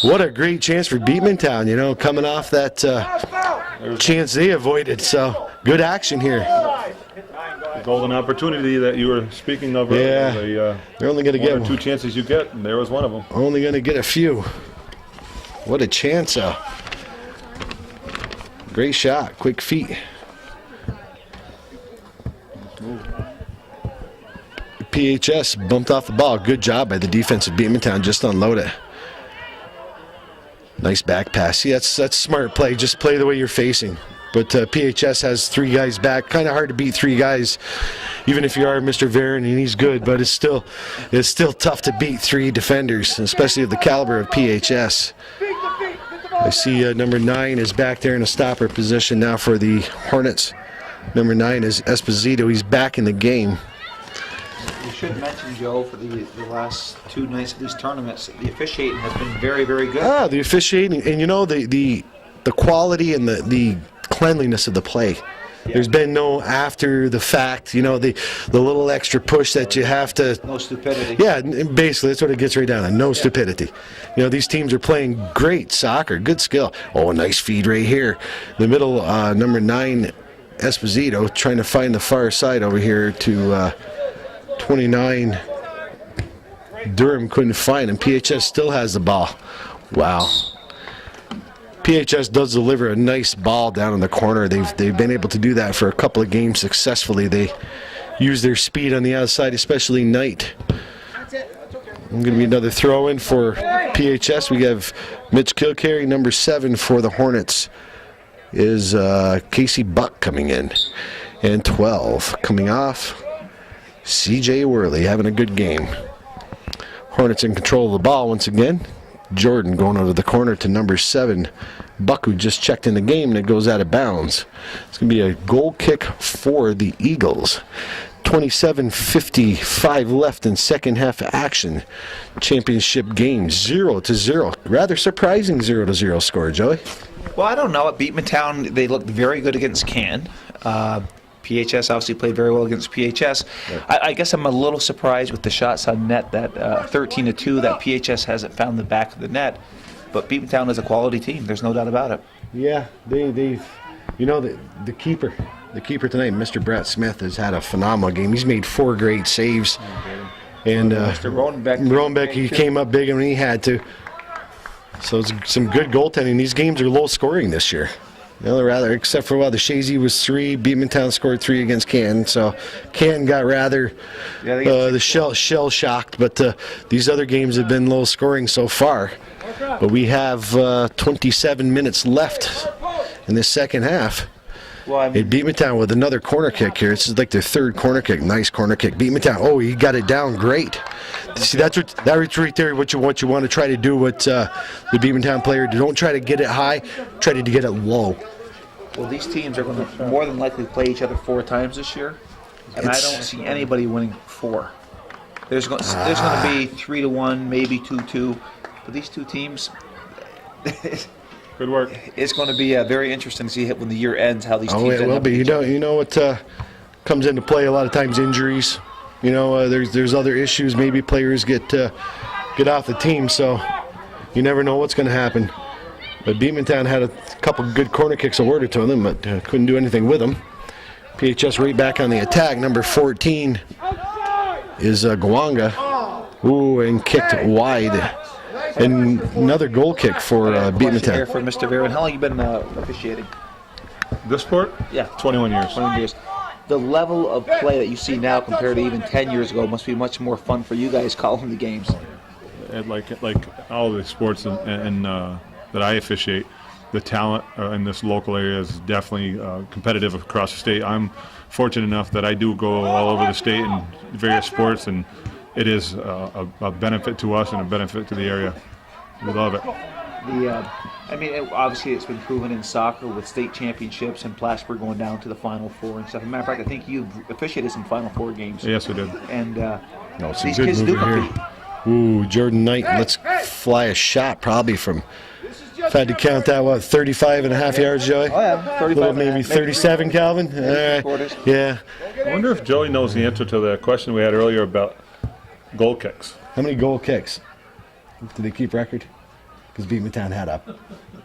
What a great chance for Beekmantown, you know, coming off that chance they avoided. So, good action here. The golden opportunity that you were speaking of. Yeah, they're only going to get 1 or 2 chances you get, and there was one of them. Only going to get a few. What a chance. Great shot, quick feet. PHS bumped off the ball. Good job by the defense of Beekmantown, just unload it. Nice back pass. See, that's smart play. Just play the way you're facing. But PHS has 3 guys back. Kind of hard to beat 3 guys, even if you are Mr. Varon and he's good. But it's still tough to beat 3 defenders, especially of the caliber of PHS. I see number 9 is back there in a stopper position now for the Hornets. Number 9 is Esposito. He's back in the game. You should mention, Joe, for the last 2 nights of these tournaments, the officiating has been very, very good. The officiating, and you know the quality and the cleanliness of the play. Yeah. There's been no after the fact, you know, the little extra push that you have to. No stupidity. Yeah, basically that's what it gets right down to. No stupidity. You know, these teams are playing great soccer, good skill. Oh, a nice feed right here. The middle, number 9, Esposito, trying to find the far side over here to 29. Durham couldn't find him. PHS still has the ball. Wow. PHS does deliver a nice ball down in the corner. They've been able to do that for a couple of games successfully. They use their speed on the outside, especially Knight. Going to be another throw-in for PHS. We have Mitch Kilcarry, number 7 for the Hornets is Casey Buck coming in. And 12 coming off. CJ Worley having a good game. Hornets in control of the ball once again. Jordan going over the corner to number 7, Buck, who just checked in the game, and it goes out of bounds. It's going to be a goal kick for the Eagles. 27:55 left in second half action. Championship game 0-0. Rather surprising 0-0 score, Joey. Well, I don't know. At Beekmantown, they looked very good against Canton. PHS obviously played very well against PHS. Yeah. I guess I'm a little surprised with the shots on net, that 13-2 that PHS hasn't found the back of the net. But Beekmantown is a quality team. There's no doubt about it. Yeah, they've, the keeper tonight, Mr. Brett Smith, has had a phenomenal game. He's made 4 great saves, and Mr. Rodenbeck, he came up big when he had to. So it's some good goaltending. These games are low scoring this year. Except for the Shazy was 3, Beekmantown scored 3 against Canton. So Canton got rather the shell shocked, but these other games have been low scoring so far. But we have 27 minutes left in the second half. Well, It Beekmantown with another corner kick here. This is like their 3rd corner kick. Nice corner kick. Beekmantown. Oh, he got it down. Great. See, that's right there. What you want to try to do with the Beekmantown player. Don't try to get it high. Try to get it low. Well, these teams are going to more than likely play each other 4 times this year, and I don't see anybody winning 4. There's going to be 3-1, maybe 2-2, but these 2 teams. Good work. It's going to be very interesting to see when the year ends how these teams it end will up. be. You know what comes into play a lot of times, injuries. There's other issues. Maybe players get off the team, so you never know what's going to happen. But Beekmantown had a couple good corner kicks awarded to them, but couldn't do anything with them. PHS right back on the attack. Number 14 is Gwanga. Ooh, and kicked wide. And another goal kick for Question here Beekmantown. for Mr. Varon. How long have you been officiating? This sport? Yeah. 21 years. 20 years. The level of play that you see now compared to even 10 years ago must be much more fun for you guys calling the games. And like all the sports and that I officiate, the talent in this local area is definitely competitive across the state. I'm fortunate enough that I do go all over the state in various sports, and it is a benefit to us and a benefit to the area. We love it. Obviously it's been proven in soccer with state championships and Plattsburgh going down to the Final Four and stuff. As a matter of fact, I think you've officiated some Final Four games. Yes, we did. And Some these good kids do movement compete. here. Ooh, Jordan Knight. Let's fly a shot probably from. If I had to count that, 35 and a half yards, Joey? Oh, yeah, 35 Little, maybe 37, Calvin? All right. quarters. Yeah. I wonder if Joey knows the answer to the question we had earlier about goal kicks. How many goal kicks? Did they keep record? Because Beekmantown had a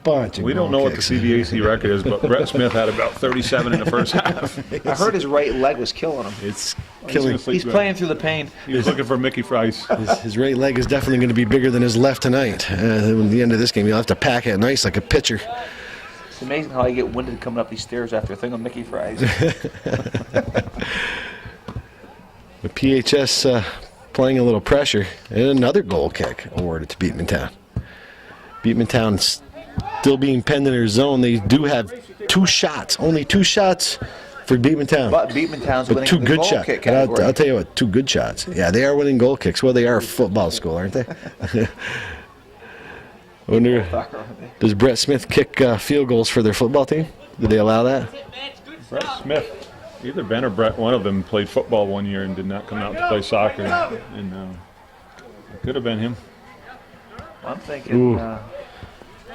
bunch of We don't know goal what the kicks. CVAC record is, but Brett Smith had about 37 in the first half. I heard his right leg was killing him. It's He's killing. gonna sleep He's good. playing through the pain. He was looking for Mickey Fries. His right leg is definitely going to be bigger than his left tonight. At the end of this game, he'll have to pack it nice like a pitcher. It's amazing how I get winded coming up these stairs after a thing of Mickey Fries. The PHS playing a little pressure, and another goal kick awarded to Beekmantown. Beekmantown still being penned in their zone. They do have 2 shots, only 2 shots for Beekmantown. But Beekmantown's But winning 2 the good goal shots. kick But category. I'll tell you what, 2 good shots. Yeah, they are winning goal kicks. Well, they are a football school, aren't they? I wonder, does Brett Smith kick field goals for their football team? Do they allow that? Brett Smith, either Ben or Brett, one of them played football one year and did not come out to play soccer. And it could have been him. I'm thinking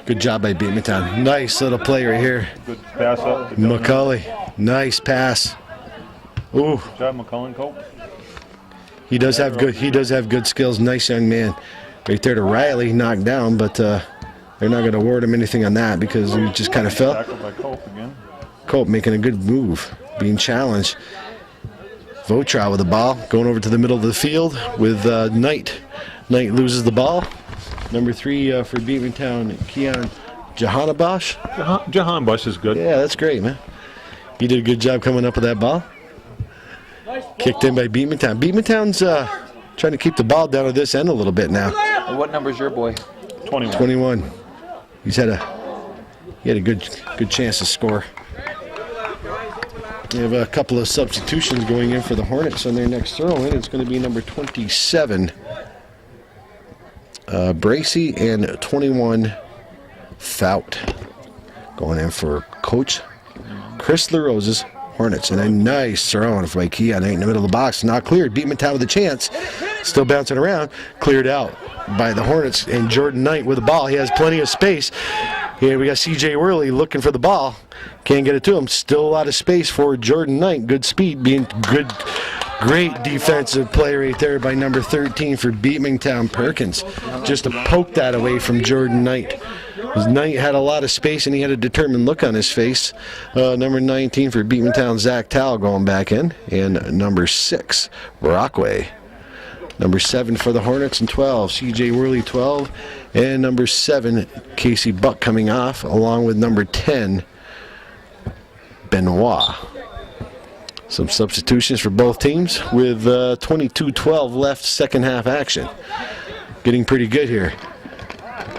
Good job by Beekmantown. Nice little play right here. Good pass up. to McCulley, nice pass. Ooh, Good job, McCullen Cope. he does have good skills. Nice young man. Right there to Riley, knocked down, but they're not going to award him anything on that because he just kind of fell. Tackled by Cope again. Cope making a good move, being challenged. Votrow with the ball, going over to the middle of the field with Knight. Knight loses the ball. Number 3 for Beekmantown, Keon Jahanabosh. Jahan Bush is good. Yeah, that's great, man. He did a good job coming up with that ball. Kicked in by Beekmantown. Beekmantown's trying to keep the ball down at this end a little bit now. And what number's your boy? 21. 21. He had a good chance to score. We have a couple of substitutions going in for the Hornets on their next throw-in. It's going to be number 27, Bracy, and 21, Fout. Going in for Coach Chris LaRose's Hornets. And a nice throw by Keon in the middle of the box. Not cleared. Beekmantown with a chance. Still bouncing around. Cleared out by the Hornets. And Jordan Knight with the ball. He has plenty of space. Here we got C.J. Worley looking for the ball. Can't get it to him. Still a lot of space for Jordan Knight. Good speed. Being good Great defensive play right there by number 13 for Beekmantown, Perkins. Just to poke that away from Jordan Knight. Knight had a lot of space and he had a determined look on his face. Number 19 for Beekmantown, Zach Tal going back in. And number 6, Brockway. Number 7 for the Hornets and 12, CJ Worley 12. And number 7, Casey Buck coming off, along with number 10, Benoit. Some substitutions for both teams with 22-12 left second half action. Getting pretty good here.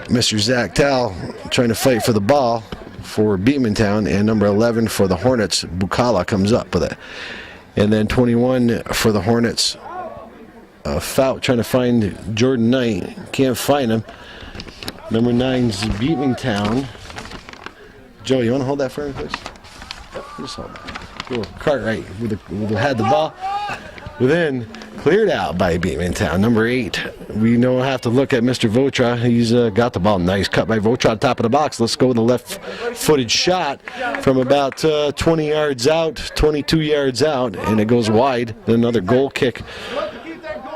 Mr. Zach Tal trying to fight for the ball for Beekmantown, and number 11 for the Hornets, Bukala, comes up with it. And then 21 for the Hornets, Fout trying to find Jordan Knight. Can't find him. Number 9's Beekmantown. Joe, you want to hold that for me, please? Yep, just hold that. Cool. Cartwright had the ball. Then cleared out by Beekmantown. Number 8. We know we'll have to look at Mr. Votra. He's got the ball. Nice cut by Votra, top of the box. Let's go with the left-footed shot from about 20 yards out, 22 yards out, and it goes wide. Then another goal kick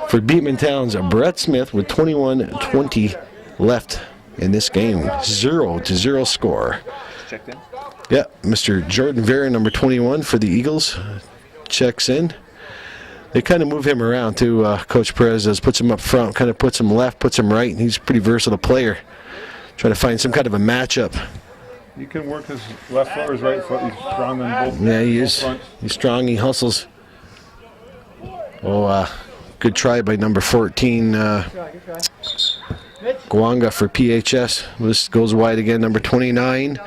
for Beekmantown's Brett Smith with 21-20 left in this game. 0-0 score. Checked in. Yeah, Mr. Jordan Vera, number 21 for the Eagles, checks in. They kind of move him around too. Coach Perez does, puts him up front, kind of puts him left, puts him right, and he's a pretty versatile player. Trying to find some kind of a matchup. You can work his left foot or his right foot. He's strong on both. Yeah, he is. Fronts. He's strong. He hustles. Good try by number 14, Guanga for PHS. This goes wide again. Number 29,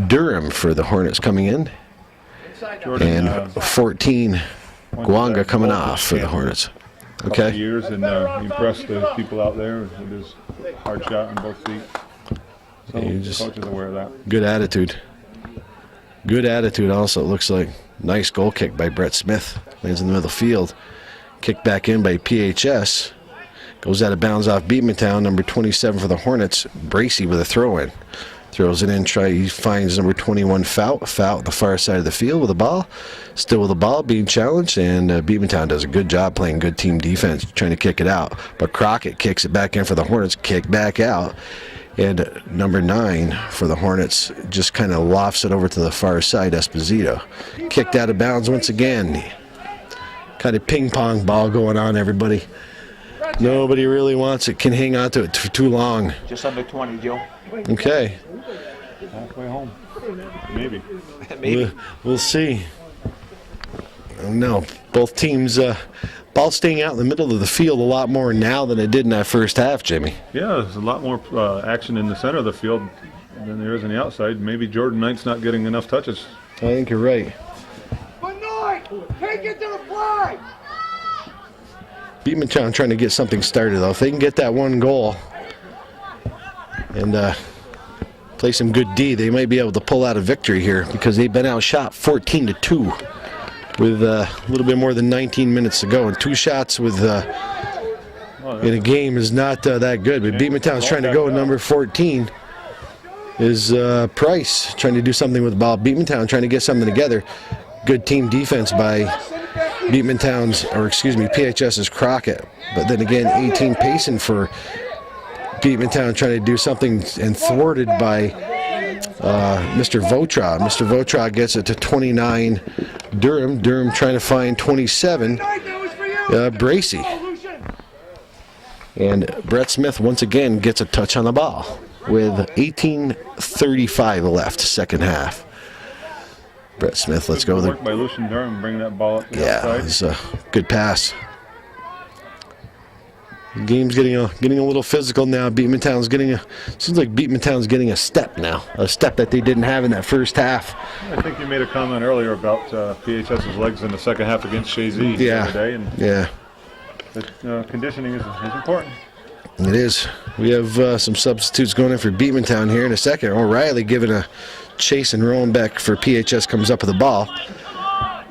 Durham for the Hornets coming in. Jordan, And 14, Guanga coming off for the Hornets. Couple Okay. years, and he impressed the people out there with his hard shot on both feet. So You the just- coach is aware of that. Good attitude. Good attitude also, it looks like. Nice goal kick by Brett Smith. Lands in the middle of the field. Kicked back in by PHS. Goes out of bounds off Beekmantown. Number 27 for the Hornets, Bracey with a throw-in. Throws it in, he finds number 21, Fout. Fout, the far side of the field with the ball. Still with the ball, being challenged, and Beekmantown does a good job playing good team defense, trying to kick it out. But Crockett kicks it back in for the Hornets, kick back out. And number 9 for the Hornets just kind of lofts it over to the far side, Esposito. Kicked out of bounds once again. Kind of ping-pong ball going on, everybody. Nobody really wants it, can hang on to it for too long. Just under 20, Joe. Okay. Halfway home. Maybe. Maybe. We'll see. No, both teams, ball staying out in the middle of the field a lot more now than it did in that first half, Jimmy. Yeah, there's a lot more action in the center of the field than there is on the outside. Maybe Jordan Knight's not getting enough touches. I think you're right. Benoit, take it to the fly. Beekmantown trying to get something started, though. If they can get that one goal and play some good D, they might be able to pull out a victory here because they've been outshot 14-2 with a little bit more than 19 minutes to go. And 2 shots with in a game is not that good. But Beekmantown's trying to go with number 14 is Price, trying to do something with the ball. Beekmantown trying to get something together. Good team defense by PHS's Crockett. But then again, 18 pacing for Beekmantown, trying to do something and thwarted by Mr. Votra. Mr. Votra gets it to 29, Durham. Durham trying to find 27, Bracey. And Brett Smith once again gets a touch on the ball with 18:35 left, second half. Brett Smith, let's go with Work it. by Lucian Durham, bring that ball up the Yeah, outside. it's a good pass. The game's getting a little physical now. Seems like Beekmantown's getting a step now, a step that they didn't have in that first half. I think you made a comment earlier about PHS's legs in the second half against Shazy the other day, and Yeah, the conditioning is important. it is. We have some substitutes going in for Beekmantown here in a second. O'Reilly giving a chase and rolling back for PHS, comes up with the ball.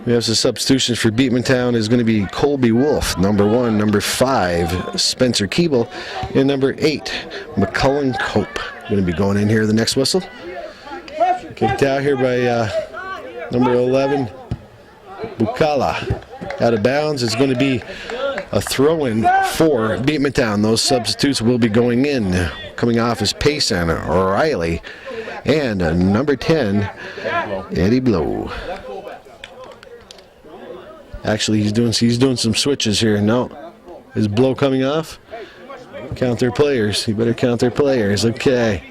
We have some substitutions for Beekmantown is going to be Colby Wolf, number 1, number 5, Spencer Keeble, and number 8, McCullen Cope. Going to be going in here the next whistle. Kicked out here by number 11, Bukala. out of bounds. It's going to be a throw-in for Beekmantown. Those substitutes will be going in. Coming off is Payson, Riley, and number 10, Eddie Blow. Actually, he's doing some switches here. No, is Blow coming off? Count their players. You better count their players. Okay.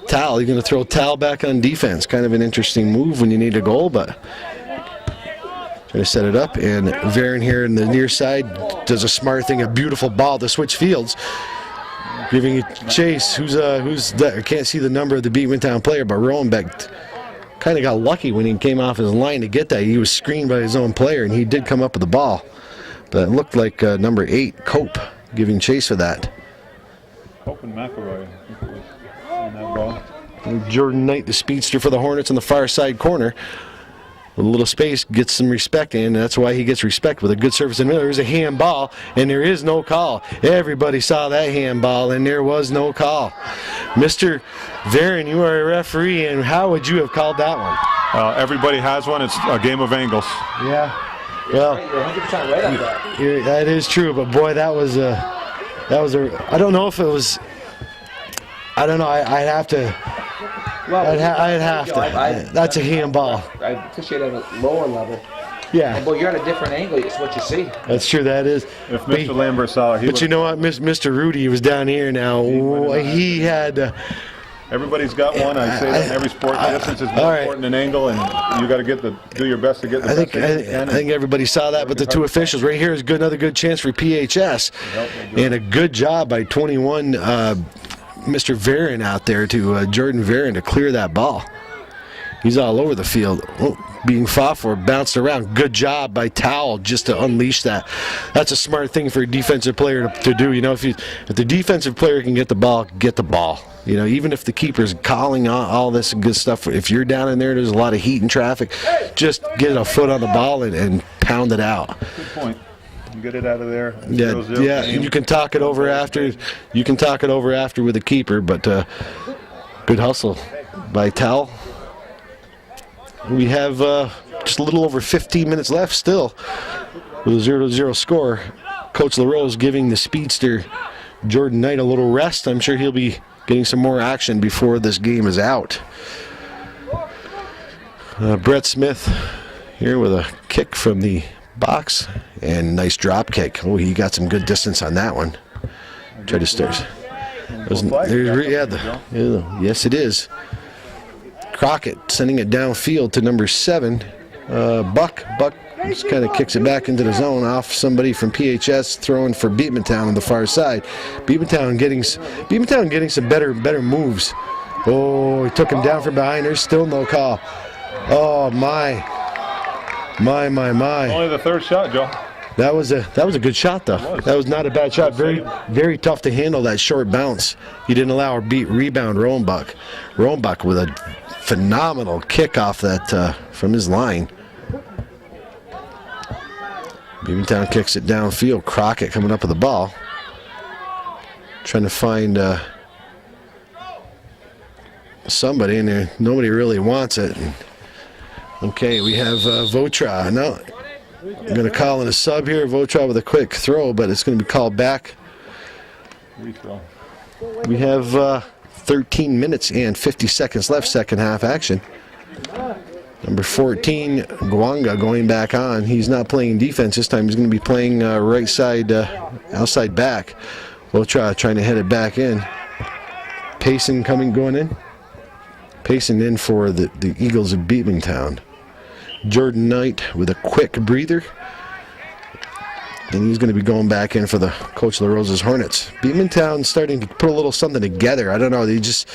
Tal, you're going to throw Tal back on defense. Kind of an interesting move when you need a goal, but trying to set it up. And Varon here in the near side does a smart thing, a beautiful ball to switch fields. Giving it chase. Who's that? I can't see the number of the Beekmantown player, but Rowenbeck kind of got lucky when he came off his line to get that. He was screened by his own player, and he did come up with the ball. But it looked like number 8, Cope, giving chase for that. Cope and McElroy, I think it was on that ball. And Jordan Knight, the speedster for the Hornets, in the far side corner. With a little space, gets some respect in, and that's why he gets respect with a good service in the middle. There's a handball, and there is no call. Everybody saw that handball, and there was no call. Mr. Varon, you are a referee, and how would you have called that one? Everybody has one. It's a game of angles. Yeah. Well, You're 100% right on that. that is true, but boy, that was a. I don't know if it was. I don't know. I'd have to. Well, I'd have to. That's a handball. I appreciate it at a lower level. Yeah. But you're at a different angle. It's what you see. That's true. That is. If Mr. Lambert saw it, But you know what, Mr. Rudy was down here now. He had. Everybody's got one. I say that in every sport. Distance is more important than angle, and you got to do your best to get the best. I think everybody saw that, but the two officials right here is good. Another good chance for PHS, and a good job by 21, Mr. Varon out there to Jordan Varon to clear that ball. He's all over the field. Oh, being fought for, bounced around. Good job by Towel just to unleash that. That's a smart thing for a defensive player to do. You know, if the defensive player can get the ball, get the ball. You know, even if the keeper's calling all this good stuff, if you're down in there, there's a lot of heat and traffic, just get a foot on the ball and pound it out. Good point. You get it out of there. Yeah. You can talk it over after. You can talk it over after with the keeper, but good hustle by Tal. We have just a little over 15 minutes left still with a 0-0 score. Coach LaRose giving the speedster Jordan Knight a little rest. I'm sure he'll be getting some more action before this game is out. Brett Smith here with a kick from the box and nice drop kick. Oh, he got some good distance on that one. Try to start. Yes, it is. Crockett sending it downfield to number 7. Buck just kind of kicks it back into the zone off somebody from PHS throwing for Beekmantown on the far side. Beekmantown getting some better moves. Oh, he took him down from behind. There's still no call. Oh my. Only the third shot, Joe. That was a good shot though. That was not a bad shot. Very tough to handle that short bounce. He didn't allow a rebound Rohenbach. Rohenbach with a phenomenal kick off that from his line. Beekmantown kicks it downfield. Crockett coming up with the ball. Trying to find somebody in there. Nobody really wants it. Okay, we have Votra. Now, I'm going to call in a sub here. Votra with a quick throw, but it's going to be called back. Rethrow. We have 13 minutes and 50 seconds left, second half action. Number 14, Gwanga, going back on. He's not playing defense this time. He's going to be playing right side, outside back. Votra trying to head it back in. Payson going in. Payson in for the Eagles of Beekmantown. Jordan Knight with a quick breather. And he's going to be going back in for the Coach LaRose's Hornets. Beekmantown starting to put a little something together. I don't know. They just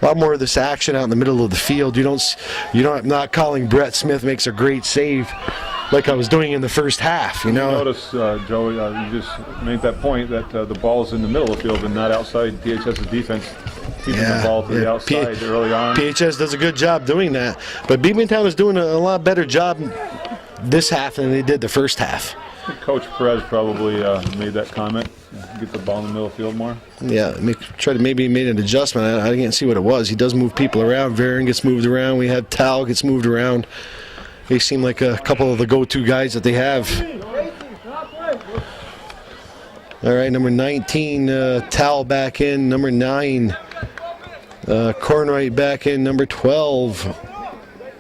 a lot more of this action out in the middle of the field. I'm not calling Brett Smith makes a great save like I was doing in the first half. You know. Notice, Joe, you just made that point that the ball's in the middle of the field and not outside PHS's defense. Keeping the ball to the outside early on. PHS does a good job doing that. But Beekmantown is doing a lot better job this half than they did the first half. Coach Perez probably made that comment. Get the ball in the middle of the field more. Yeah, maybe made an adjustment. I can't see what it was. He does move people around. Varon gets moved around. We have Tal gets moved around. They seem like a couple of the go-to guys that they have. All right, number 19, Tal back in. Number 9, Cornwright back in. Number 12,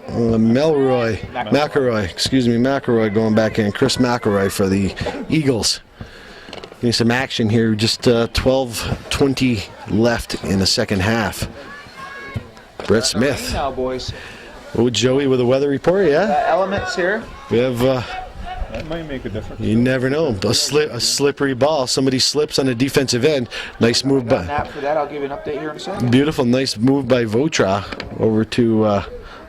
McElroy going back in. Chris McElroy for the Eagles. Getting some action here. Just 12:20 left in the second half. Brett Smith. Now, boys. Oh, Joey with a weather report, yeah? Elements here. We have, That might make a difference. you never know, a slippery ball. Somebody slips on the defensive end. Nice move Got an by, app for that. I'll give you an update here in a second. beautiful, nice move by Votra over to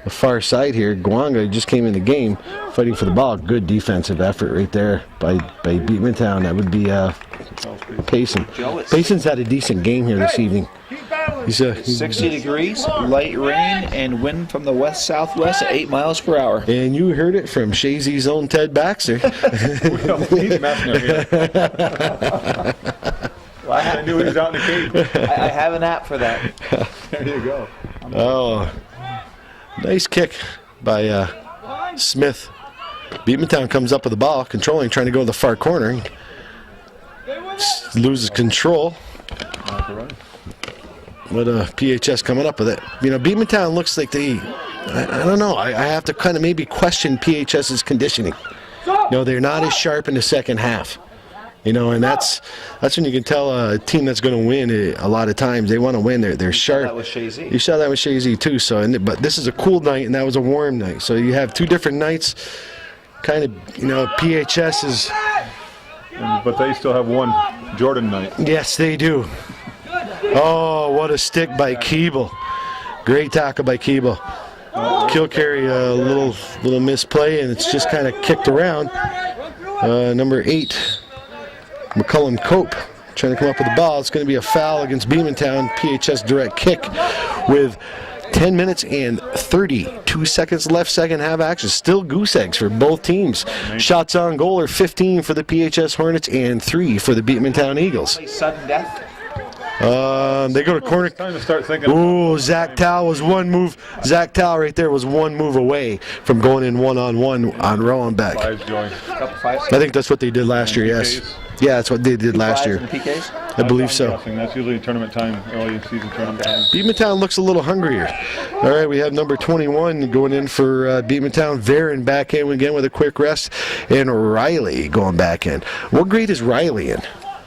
the far side here. Gwanga just came in the game fighting for the ball. Good defensive effort right there by Beekmantown. That would be Payson. Payson's had a decent game here this evening. He's 60 degrees, light rain, and wind from the west-southwest at 8 miles per hour. and you heard it from Shazy's own Ted Baxter. We don't need Messner here. Well, I knew he was out in the cave. I have an app for that. There you go. Oh, nice kick by Smith. Beekmantown comes up with the ball, controlling, trying to go to the far corner. Loses control. But PHS coming up with it. You know, Beekmantown looks like they, I don't know, I have to kind of maybe question PHS's conditioning. You know, they're not as sharp in the second half. You know, and that's when you can tell a team that's going to win a lot of times. They want to win. They're sharp. That was Shazy. You saw that with Shazy too. So, but this is a cool night, and that was a warm night. So you have two different nights. Kind of, you know, PHS is. But they still have one Jordan night. Yes, they do. Oh, what a stick by Keeble. Great tackle by Keeble. Kilcarry, a little misplay, and it's just kind of kicked around. Number 8, McCullum Cope, trying to come up with the ball. It's going to be a foul against Beekmantown. PHS direct kick with 10 minutes and 32 seconds left, second half action. Still goose eggs for both teams. Shots on goal are 15 for the PHS Hornets and 3 for the Beekmantown Eagles. Sudden death. They go to corner. Time to start thinking. Ooh, Zach Tal was one move. Zach Tal right there was one move away from going in one-on-one on Rowanbeck. Fives going. I think that's what they did last year, yes. Yeah, that's what they did last year. PKs? I believe so. Guessing. That's usually tournament time, early season tournament time. Beekmantown looks a little hungrier. All right, we have number 21 going in for Beekmantown. Varon back in again with a quick rest. And Riley going back in. What grade is Riley in?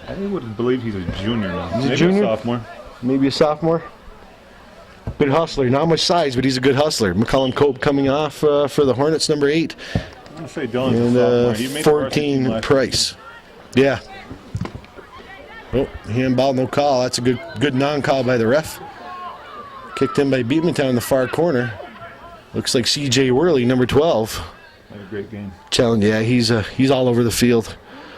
I would believe he's a junior now. He's a Maybe junior? a sophomore. Maybe a sophomore. Good hustler. Not much size, but he's a good hustler. McCullum Cope coming off for the Hornets, number 8. I'm going to say Dylan's a sophomore. And He made the varsity team 14 last Price. Yeah. Oh, handball, no call. That's a good non-call by the ref. Kicked in by Beekmantown in the far corner. Looks like C.J. Worley, number 12. year. Had a great game. Challenge, yeah, he's all over the field.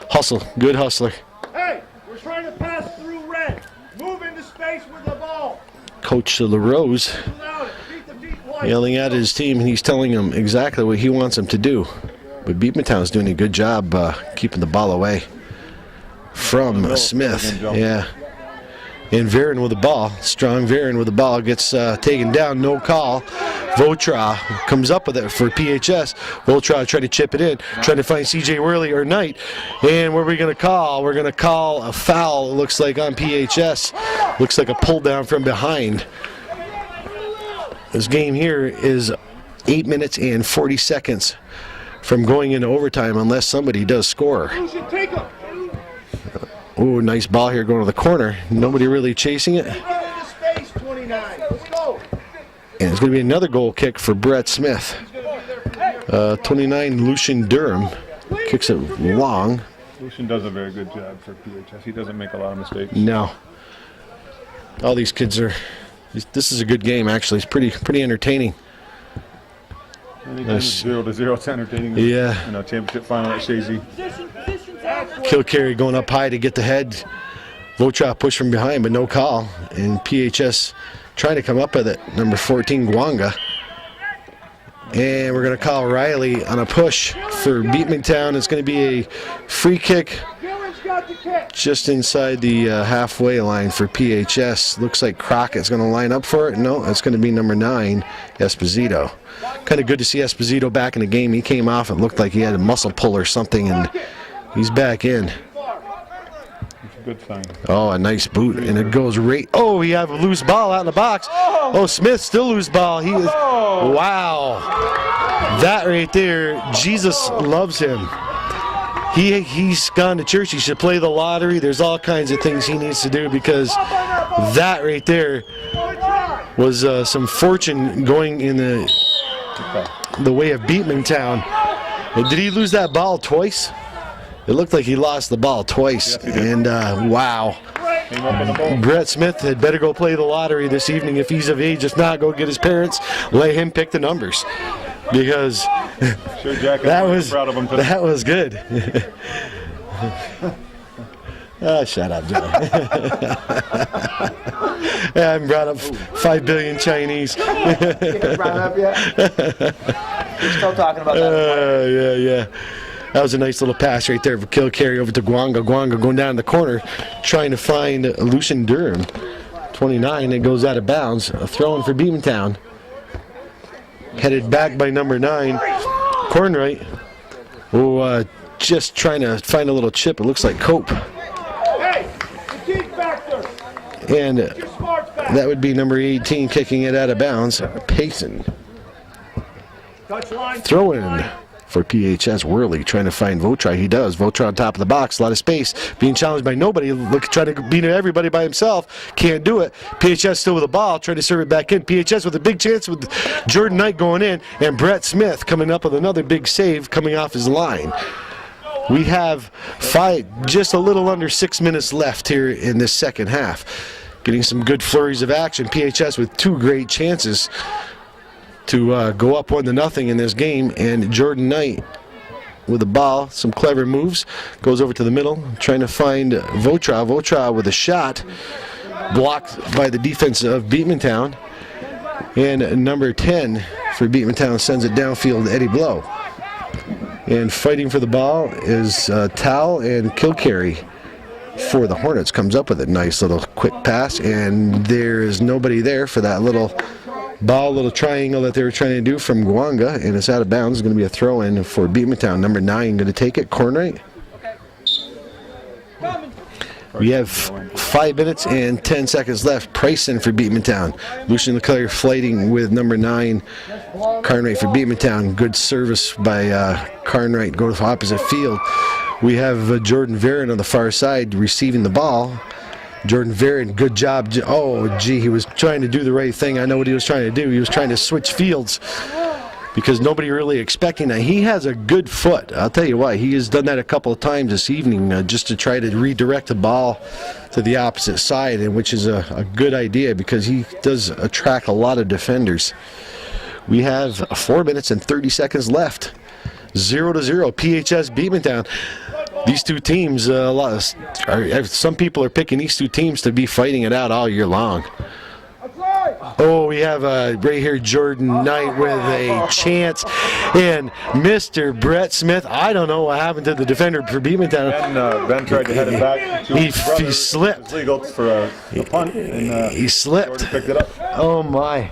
Hustle, good hustler. Hey, we're trying to pass through red. Move into space with the ball. Coach LaRose Allow it. Beat the feet white. yelling at his team, and he's telling them exactly what he wants them to do. But Beekmantown's doing a good job keeping the ball away from Smith. Yeah. And Varon with the ball. Strong Varon with the ball gets taken down. No call. Votra comes up with it for PHS. Votra trying to chip it in. Trying to find C.J. Worley or Knight. And what are we going to call? We're going to call a foul, it looks like, on PHS. Looks like a pull down from behind. This game here is 8 minutes and 40 seconds from going into overtime unless somebody does score. You should take him. Ooh, nice ball here going to the corner. Nobody really chasing it. Run into space, 29. Let's go. And it's going to be another goal kick for Brett Smith. 29, Lucian Durham kicks it long. Lucian does a very good job for PHS. He doesn't make a lot of mistakes. No. All these kids are... This is a good game, actually. It's pretty entertaining. Anytime it's 0-0, it's entertaining. Yeah. You know, championship final at Shazy. Kilcarry going up high to get the head. Votra push from behind, but no call. And PHS trying to come up with it. Number 14, Gwanga. And we're going to call Riley on a push for Beekmantown. It's going to be a free kick. Gillen's got the just inside the halfway line for PHS. Looks like Crockett's going to line up for it. No, it's going to be number 9, Esposito. Kind of good to see Esposito back in the game. He came off. It looked like he had a muscle pull or something, and he's back in. Good sign. Oh, a nice boot, and it goes right. Oh, we have a loose ball out in the box. Oh, Smith still loose ball. He is. Wow, that right there. Jesus loves him. He's gone to church. He should play the lottery. There's all kinds of things he needs to do, because that right there was some fortune going in the way of Beekmantown. Well, did he lose that ball twice? It looked like he lost the ball twice, and wow. Brett Smith had better go play the lottery this evening if he's of age. If not, go get his parents, let him pick the numbers, because Sure, Jack, that was proud of him today. that was good. Oh, shut up, Joe. I haven't brought up 5 billion Chinese. You haven't brought it up yet? We're still talking about that. Yeah. That was a nice little pass right there for kill carry over to Guanga. Guanga going down the corner, trying to find Lucian Durham. 29, it goes out of bounds. A throw-in for Beekmantown. Headed back by number 9, Cornwright. Oh, just trying to find a little chip. It looks like Cope. Hey, the key's back there. And Your smart's back. that would be number 18 kicking it out of bounds. Payson. Touch line. Throw in for PHS. Worley trying to find Votra. He does. Votra on top of the box. A lot of space. Being challenged by nobody. Trying to beat everybody by himself. Can't do it. PHS still with the ball. Trying to serve it back in. PHS with a big chance with Jordan Knight going in. And Brett Smith coming up with another big save coming off his line. We have just a little under 6 minutes left here in this second half. Getting some good flurries of action. PHS with 2 great chances to go up 1-0 in this game, and Jordan Knight with the ball, some clever moves, goes over to the middle, trying to find Votra. Votra with a shot, blocked by the defense of Beekmantown, and number 10 for Beekmantown sends it downfield to Eddie Blow. And fighting for the ball is Tal and Kilcarry for the Hornets. Comes up with a nice little quick pass, and there is nobody there for that little triangle that they were trying to do from Guanga, and it's out of bounds. It's going to be a throw-in for Beekmantown. Number 9 going to take it. Cornwright. We have 5 minutes and 10 seconds left. Pricing for Beekmantown. Lucian Leclerc fighting with number 9, Carnwright for Beekmantown. Good service by Carnwright. Go to the opposite field. We have Jordan Varon on the far side receiving the ball. Jordan Varon, good job. Oh, gee, he was trying to do the right thing. I know what he was trying to do. He was trying to switch fields because nobody really expecting that. He has a good foot. I'll tell you why. He has done that a couple of times this evening just to try to redirect the ball to the opposite side, and which is a good idea because he does attract a lot of defenders. We have 4 minutes and 30 seconds left. 0-0, PHS Beekmantown. These two teams, some people are picking these two teams to be fighting it out all year long. Oh, we have right here Jordan Knight with a chance, and Mr. Brett Smith. I don't know what happened to the defender for Beekmantown. Ben tried to head it back. He slipped. It's legal for a punt, and He slipped. Jordan picked it up. Oh my!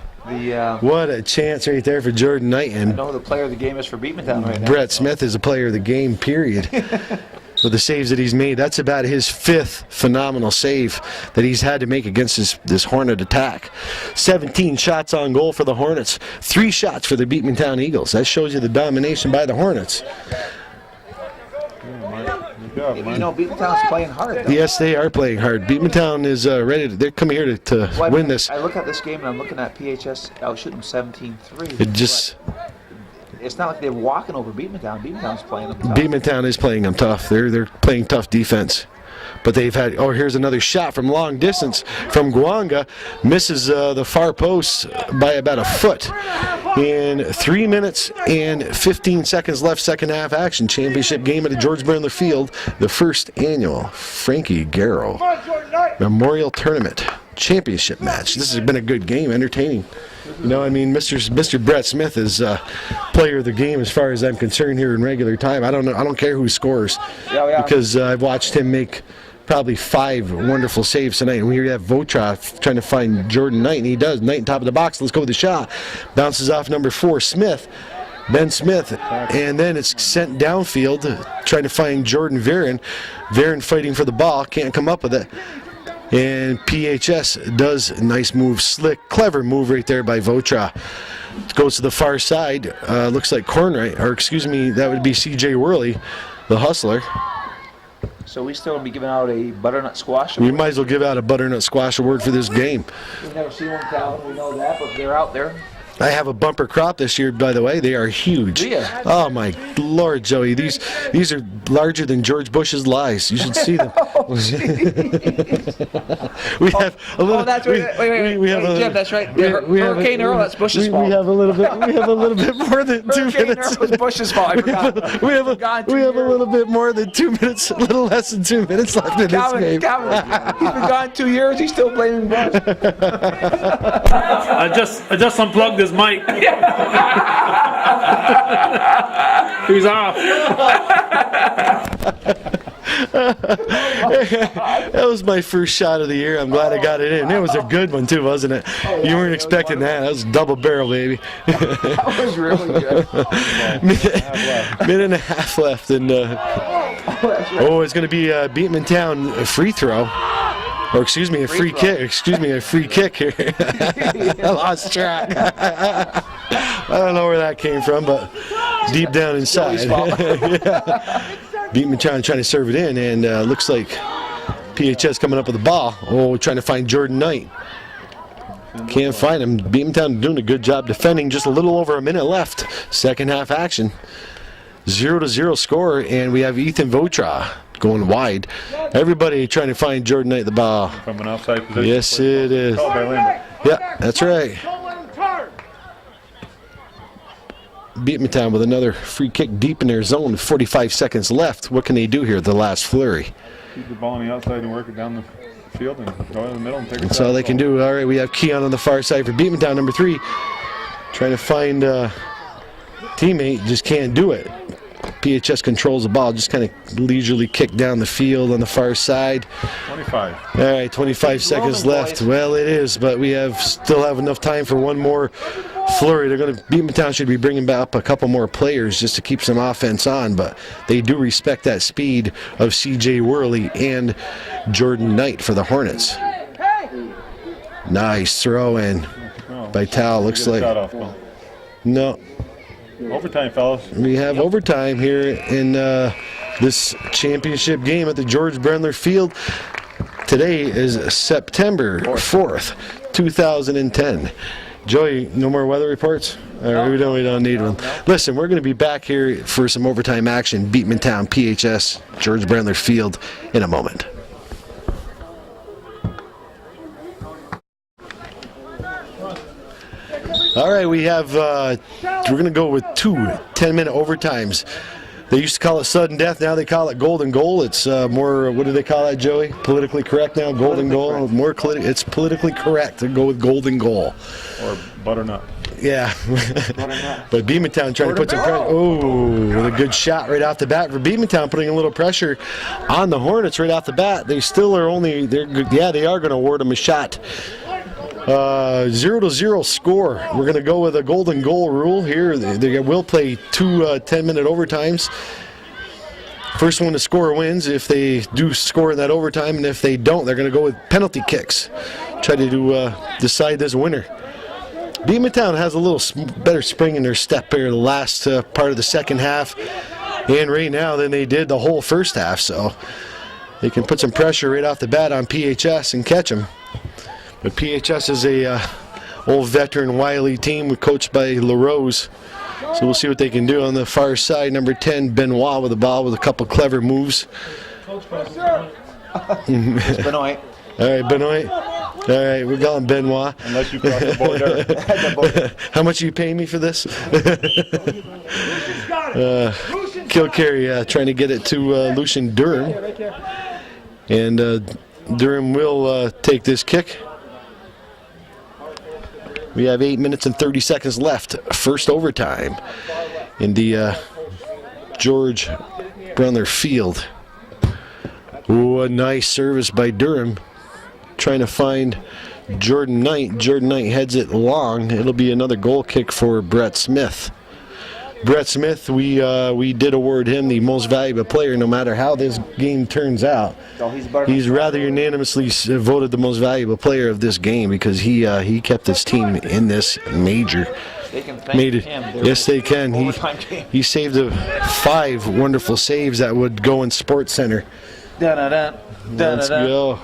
What a chance right there for Jordan Knight, I and know who the player of the game is for Beekmantown right now. Brett Smith is a player of the game. Period. With the saves that he's made, that's about his 5th phenomenal save that he's had to make against this Hornet attack. 17 shots on goal for the Hornets, 3 shots for the Beekmantown Eagles. That shows you the domination by the Hornets. You know, Beekmantown's playing hard, though. Yes, they are playing hard. Beekmantown is ready. They're coming here to win this. I look at this game and I'm looking at PHS out shooting 17-3. It just. It's not like they're walking over Beekmantown. Beekmantown's playing them tough. Beekmantown is playing them tough. They're playing tough defense. But they've had, here's another shot from long distance from Guanga. Misses the far post by about a foot. In 3 minutes and 15 seconds left, second half action. Championship game at the George Burner Field. The first annual Frankie Garrow Memorial Tournament Championship match. This has been a good game, entertaining. You know, I mean, Mr. Brett Smith is player of the game as far as I'm concerned here in regular time. I don't care who scores, because I've watched him make probably 5 wonderful saves tonight. And we have Votra trying to find Jordan Knight, and he does. Knight on top of the box. Let's go with the shot. Bounces off number 4, Smith. Ben Smith, and then it's sent downfield, trying to find Jordan Varon. Varon fighting for the ball, can't come up with it. And PHS does a nice move, slick, clever move right there by Votra. Goes to the far side, looks like Cornwright, or excuse me, that would be CJ Worley, the hustler. So we still be giving out a butternut squash. We might as well give out a butternut squash award for this game. We've never seen one, Calvin, we know that, but they're out there. I have a bumper crop this year, by the way. They are huge. Do you? Oh my Lord, Joey! These are larger than George Bush's lies. You should see them. We have a little. Oh, that's right. Wait, Jim, that's right. Hurricane Earl, that's Bush's fault. We have a little bit. We have a little bit more than 2 Hurricane minutes. Earl was Bush's fault. I forgot. We have a little bit more than 2 minutes. A little less than 2 minutes left in this game. Calvin, he's been gone 2 years. He's still blaming Bush. I just unplugged his mic. He's off. That was my first shot of the year. I'm glad I got it in. It was a good one too, wasn't it? You weren't expecting that. That was double barrel, baby. That was really good. Minute and a half left, and it's going to be Beekmantown free throw. Or excuse me, a free kick. Excuse me, a free kick here. I lost track. I don't know where that came from, but deep down inside. Beekmantown trying to serve it in, and looks like PHS coming up with the ball. Oh, trying to find Jordan Knight. Can't find him. Beekmantown doing a good job defending. Just a little over a minute left. Second half action. 0-0 score, and we have Ethan Votra going wide. Everybody trying to find Jordan Knight the ball. From an offside position. Yes, it is. Yeah, that's right. Beekmantown with another free kick deep in their zone. 45 seconds left. What can they do here? The last flurry. Keep the ball on the outside and work it down the field and go in the middle and take it. That's all they can do. All right, we have Keon on the far side for Beekmantown, number 3. Trying to find teammate, just can't do it. PHS controls the ball, just kind of leisurely kick down the field on the far side. 25. All right, 25 seconds left. Well, it is, but we still have enough time for one more flurry. Beekmantown should be bringing up a couple more players just to keep some offense on, but they do respect that speed of CJ Worley and Jordan Knight for the Hornets. Nice throw in by Tal. Looks like no. Overtime, fellas. We have overtime here in this championship game at the George Brendler Field. Today is September 4th, 2010. Joey, no more weather reports? We don't need one. Listen, we're going to be back here for some overtime action. Beekmantown, PHS, George Brendler Field in a moment. All right, we have, we're going to go with 2 10-minute overtimes. They used to call it sudden death, now they call it golden goal. It's more, what do they call that, Joey? Politically correct now, golden goal. It's politically correct to go with golden goal. Or butternut. Yeah. But Beekmantown trying to put some pressure. Oh, with a good shot right off the bat for Beekmantown, putting a little pressure on the Hornets right off the bat. They still are they are going to award them a shot. 0-0 score. We're going to go with a golden goal rule here. They will play 2 10-minute overtimes. First one to score wins if they do score in that overtime, and if they don't, they're going to go with penalty kicks. Try to decide this winner. Beekmantown has a little better spring in their step here the last part of the second half, and right now than they did the whole first half, so they can put some pressure right off the bat on PHS and catch them. But PHS is a old veteran, wily team coached by LaRose. So we'll see what they can do on the far side. Number 10, Benoit with the ball with a couple clever moves. It's Benoit. All right, Benoit. All right, we're going Benoit. Unless you cross the border. How much are you paying me for this? Kilcarry trying to get it to Lucian Durham. And Durham will take this kick. We have 8 minutes and 30 seconds left. First overtime in the George Brendler Field. Ooh, a nice service by Durham. Trying to find Jordan Knight. Jordan Knight heads it long. It'll be another goal kick for Brett Smith. Brett Smith, we did award him the most valuable player no matter how this game turns out. He's rather unanimously voted the most valuable player of this game because he kept his team in this major. They can thank him. Yes, they can. He saved 5 wonderful saves that would go in Sports Center. Let's go.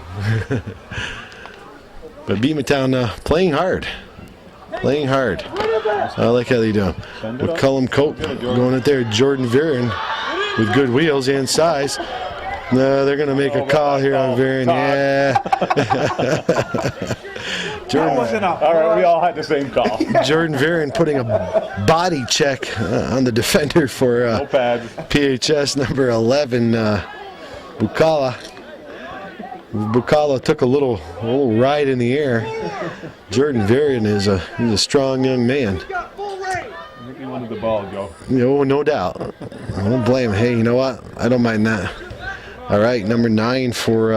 But Beekmantown playing hard. Playing hard. I like how they do. McCullum Cope going it there. Jordan Viren with good wheels and size. No, they're going to make a call here on Viren. Yeah. Jordan, All right, we all had the same call. Jordan Viren putting a body check on the defender for PHS number 11, Bukala. Bukala took a little ride in the air. Jordan Viren is he's a strong young man. He wanted the ball, Joe. No doubt. I don't blame him. Hey, you know what? I don't mind that. All right, number 9 for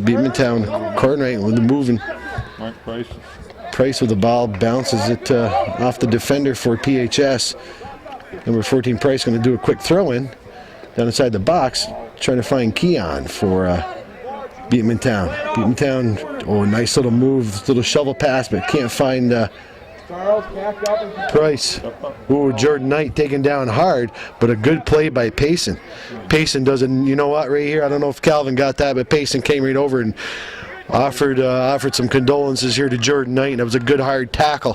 Beekmantown. Cornwright with the moving. Mark Price. Price with the ball bounces it off the defender for PHS. Number 14 Price going to do a quick throw in down inside the box, trying to find Keon for Beekmantown. Beekmantown, oh, nice little move, little shovel pass, but can't find Price. Ooh, Jordan Knight taken down hard, but a good play by Payson. Payson doesn't, you know what, right here, I don't know if Calvin got that, but Payson came right over and offered some condolences here to Jordan Knight, and it was a good hard tackle.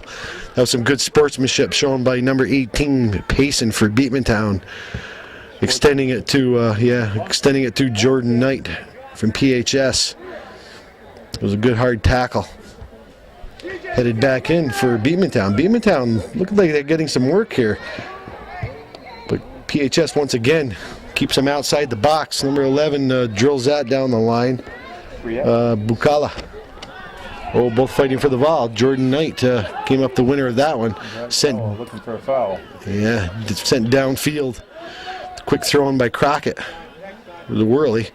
That was some good sportsmanship shown by number 18 Payson for Beekmantown, extending it to Jordan Knight from PHS. It was a good hard tackle. Headed back in for Beekmantown. Beekmantown looking like they're getting some work here, but PHS once again keeps them outside the box. Number 11 drills that down the line. Bukala. Oh, both fighting for the ball. Jordan Knight came up the winner of that one. Looking for a foul. Yeah, sent downfield. Quick throw in by Crockett with a whirly.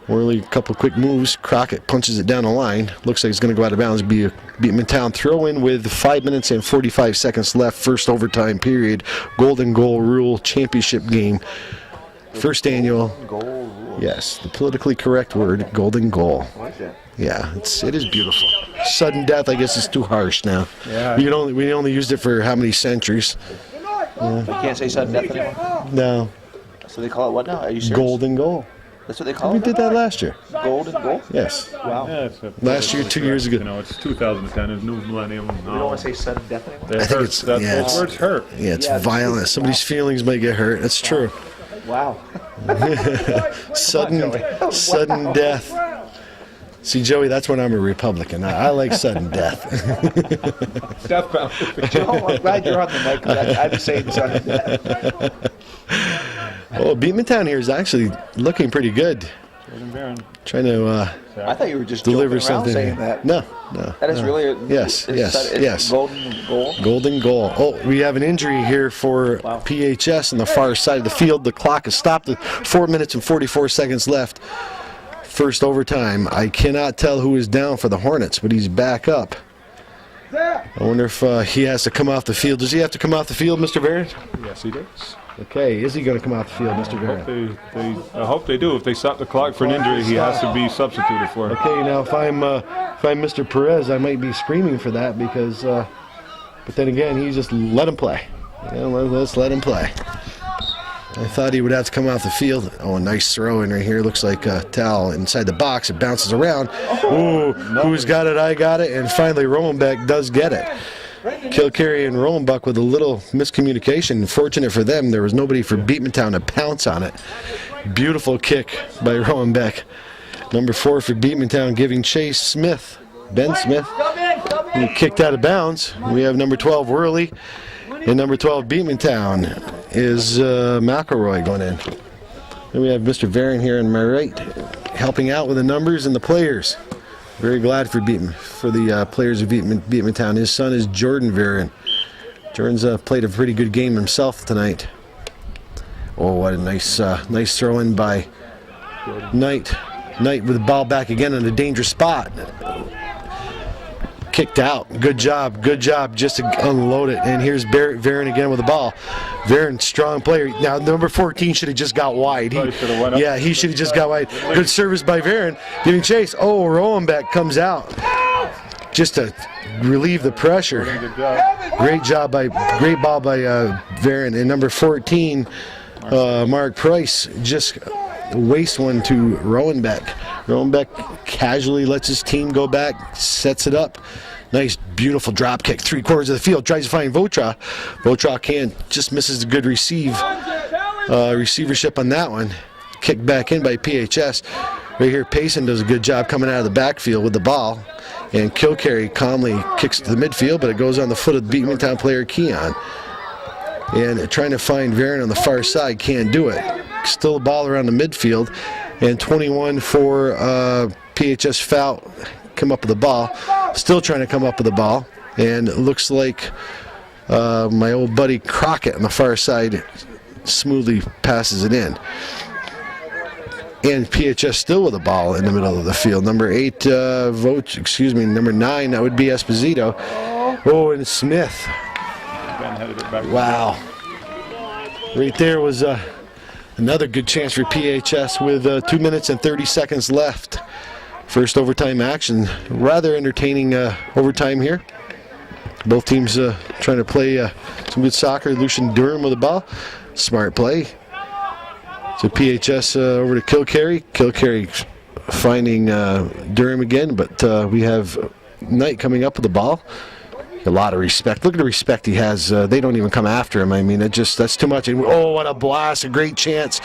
Whirly, a couple quick moves. Crockett punches it down the line. Looks like it's going to go out of bounds. Be a Beekmantown throw in with 5 minutes and 45 seconds left. First overtime period. Golden Goal Rule Championship game. First annual. Yes, the politically correct word, golden goal. Yeah, it is beautiful. Sudden death, I guess, is too harsh now. Yeah. We only used it for how many centuries? You can't say sudden death anymore? No. So they call it what now? Are you serious? Golden goal. That's what they call We it? did that last year. Golden goal? Yes. Wow. Yeah, Last year, 2 years ago. You know, it's 2010. It's new millennium. We don't want to say sudden death anymore? It I think hurts. it's- Those words hurt. Yeah, it's violent. Somebody's feelings might get hurt. That's true. Wow. Sudden death. See, Joey, that's when I'm a Republican. I like sudden death. Death penalty. Joe, I'm glad you're on the mic because I'm saying sudden death. Oh, Beekmantown here is actually looking pretty good. Trying to I thought you were just deliver joking around something. saying that. No. That is really a, Yes. golden goal. Golden goal. Oh, we have an injury here for PHS on the far side of the field. The clock is stopped at 4 minutes and 44 seconds left. First overtime. I cannot tell who is down for the Hornets, but he's back up. I wonder if he has to come off the field. Does he have to come off the field, Mr. Barrett? Yes, he does. Okay, is he going to come off the field, Mr. Barrett? I hope they do. If they stop the clock for an injury, he has to be substituted for. Okay, now if I'm Mr. Perez, I might be screaming for that because, but then again, he just let him play. Yeah, let's let him play. I thought he would have to come off the field. Oh, a nice throw in right here. Looks like a towel inside the box. It bounces around. Ooh, who's got it? I got it. And finally, Romanbeck does get it. Kilcarry and Romanbuck with a little miscommunication. Fortunate for them, there was nobody for Beekmantown to pounce on it. Beautiful kick by Romanbeck. Number 4 for Beekmantown giving chase Smith. Ben Smith. He kicked out of bounds. We have number 12 Worley. And number 12 Beekmantown is McElroy going in. Then we have Mr. Varon here on my right, helping out with the numbers and the players. Very glad for the players of Beekmantown. His son is Jordan Varon. Jordan's played a pretty good game himself tonight. Oh, what a nice throw in by Knight with the ball back again in a dangerous spot. Kicked out. Good job just to unload it. And here's Varon again with the ball. Varon, strong player. Now, number 14 should have just got wide. He should have just got wide. Good service by Varon. Getting chased. Oh, Rowenbeck comes out just to relieve the pressure. Great ball by Varon. And number 14, Mark Price, just waste one to Rowenbeck. Rowenbeck casually lets his team go back, sets it up. Nice, beautiful drop kick, 3/4 of the field. Tries to find Votra. Votra can't, just misses a good receivership on that one. Kicked back in by PHS. Right here, Payson does a good job coming out of the backfield with the ball. And Kilcarry calmly kicks to the midfield, but it goes on the foot of the Beekmantown player, Keon. And trying to find Varon on the far side, can't do it. Still a ball around the midfield. And 21 for PHS Fout, come up with the ball. Still trying to come up with the ball. And it looks like my old buddy Crockett on the far side smoothly passes it in. And PHS still with the ball in the middle of the field. Number 8, number 9, that would be Esposito. Oh, and Smith. Wow. Right there was another good chance for PHS with 2 minutes and 30 seconds left. First overtime action. Rather entertaining overtime here. Both teams trying to play some good soccer. Lucian Durham with the ball. Smart play. So PHS over to Kilcarry. Kilcarry finding Durham again, but we have Knight coming up with the ball. A lot of respect. Look at the respect he has. They don't even come after him. I mean, that's too much. And, oh, what a blast. A great chance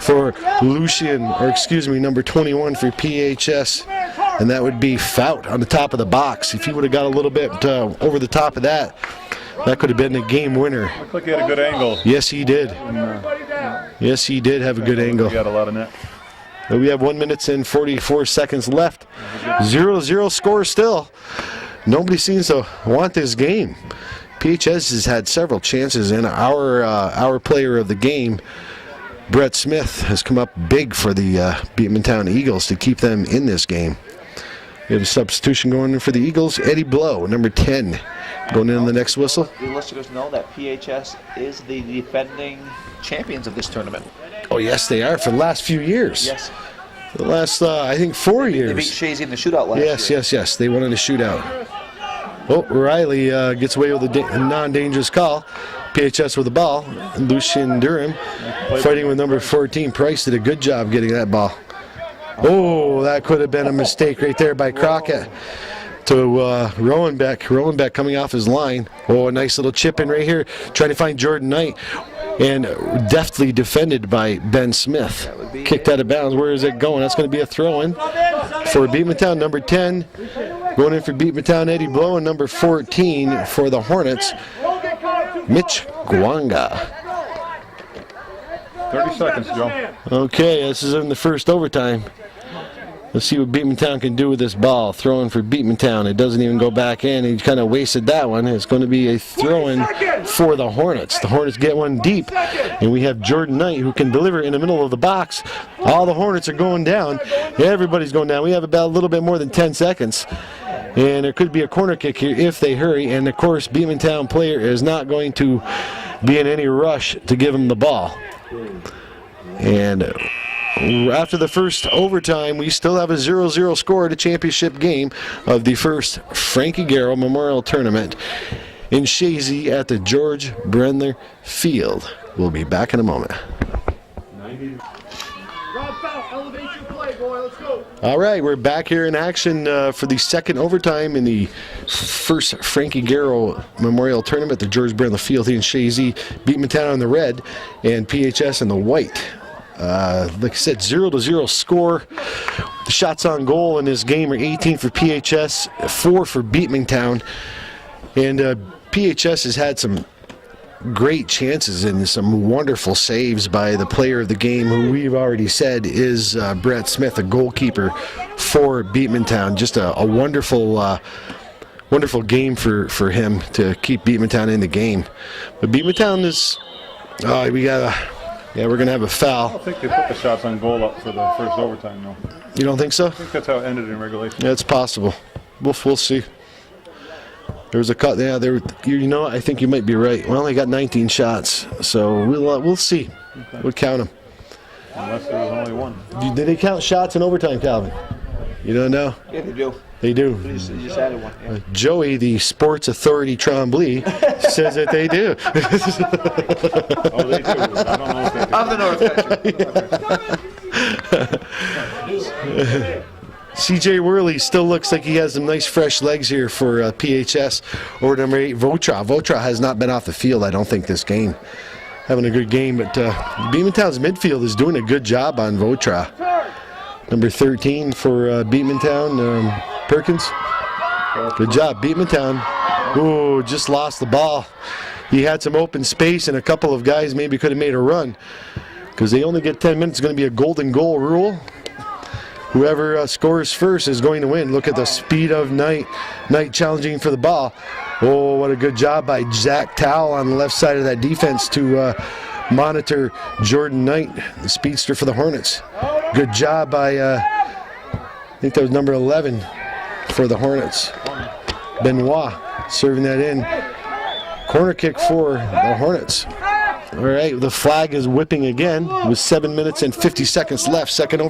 for number 21 for PHS. And that would be Fout on the top of the box. If he would have got a little bit over the top of that, that could have been the game winner. Looked like he had a good angle. Yes, he did. Yes, he did have a good angle. He got a lot of net. We have 1 minute and 44 seconds left. 0-0 score still. Nobody seems to want this game. PHS has had several chances, and our player of the game, Brett Smith, has come up big for the Beekmantown Eagles to keep them in this game. We have a substitution going in for the Eagles. Eddie Blow, number 10, going in on the next whistle. The listeners know that PHS is the defending champions of this tournament. Oh, yes, they are for the last few years. Yes. The last, I think, 4 years. They beat Shazy in the shootout last year. Yes. They won in the shootout. Oh, Riley gets away with a non-dangerous call. PHS with the ball. Lucian Durham fighting with number 14. Price did a good job getting that ball. Oh, that could have been a mistake right there by Crockett to Rowenbeck. Rowenbeck coming off his line. Oh, a nice little chip in right here. Trying to find Jordan Knight. And deftly defended by Ben Smith. Kicked out of bounds. Where is it going? That's going to be a throw-in for Beekmantown. Number 10 going in for Beekmantown, Eddie Blow, and number 14 for the Hornets, Mitch Gwanga. 30 seconds, Joe. Okay, this is in the first overtime. Let's see what Beekmantown can do with this ball. Throwing for Beekmantown. It doesn't even go back in. He kind of wasted that one. It's going to be a throw-in for the Hornets. The Hornets get one deep, and we have Jordan Knight who can deliver in the middle of the box. All the Hornets are going down. Everybody's going down. We have about a little bit more than 10 seconds. And there could be a corner kick here if they hurry. And, of course, Beekmantown player is not going to be in any rush to give him the ball. And after the first overtime, we still have a 0-0 score at a championship game of the first Frankie Garrow Memorial Tournament in Shazy at the George Brenner Field. We'll be back in a moment. All right, we're back here in action for the second overtime in the first Frankie Garrow Memorial Tournament at the George Brenner Field here in Shazy. Beekmantown in the red and PHS in the white. Like I said, 0-0 score. The shots on goal in this game are 18 for PHS, 4 for Beekmantown. And PHS has had some great chances and some wonderful saves by the player of the game, who we've already said is Brett Smith, a goalkeeper for Beekmantown. Just a wonderful wonderful game for him to keep Beekmantown in the game. But Beekmantown is, we got Yeah, we're going to have a I foul. don't think they put the shots on goal up for the first overtime, though. You don't think so? I think that's how it ended in regulation. Yeah, it's possible. We'll see. There was a cut. Yeah, you know, I think you might be right. We only got 19 shots, so we'll see. Okay. We'll count them. Unless there was only one. Did they count shots in overtime, Calvin? You don't know? Yeah, they do. They do. You just added one. Yeah. Joey, the sports authority Tremblay, says that they do. Oh, they do. I don't know if they do. I'm the North Country. CJ Worley still looks like he has some nice fresh legs here for PHS. Over number 8, Votra. Votra has not been off the field, I don't think, this game. Having a good game, but Beekmantown's midfield is doing a good job on Votra. Number 13 for Beekmantown, Perkins. Good job, Beekmantown. Ooh, just lost the ball. He had some open space, and a couple of guys maybe could have made a run. Because they only get 10 minutes. It's going to be a golden goal rule. Whoever scores first is going to win. Look at the speed of Knight. Knight challenging for the ball. Oh, what a good job by Zach Towell on the left side of that defense to monitor Jordan Knight, the speedster for the Hornets. Good job by, I think that was number 11 for the Hornets. Benoit serving that in. Corner kick for the Hornets. All right, the flag is whipping again with 7 minutes and 50 seconds left. Second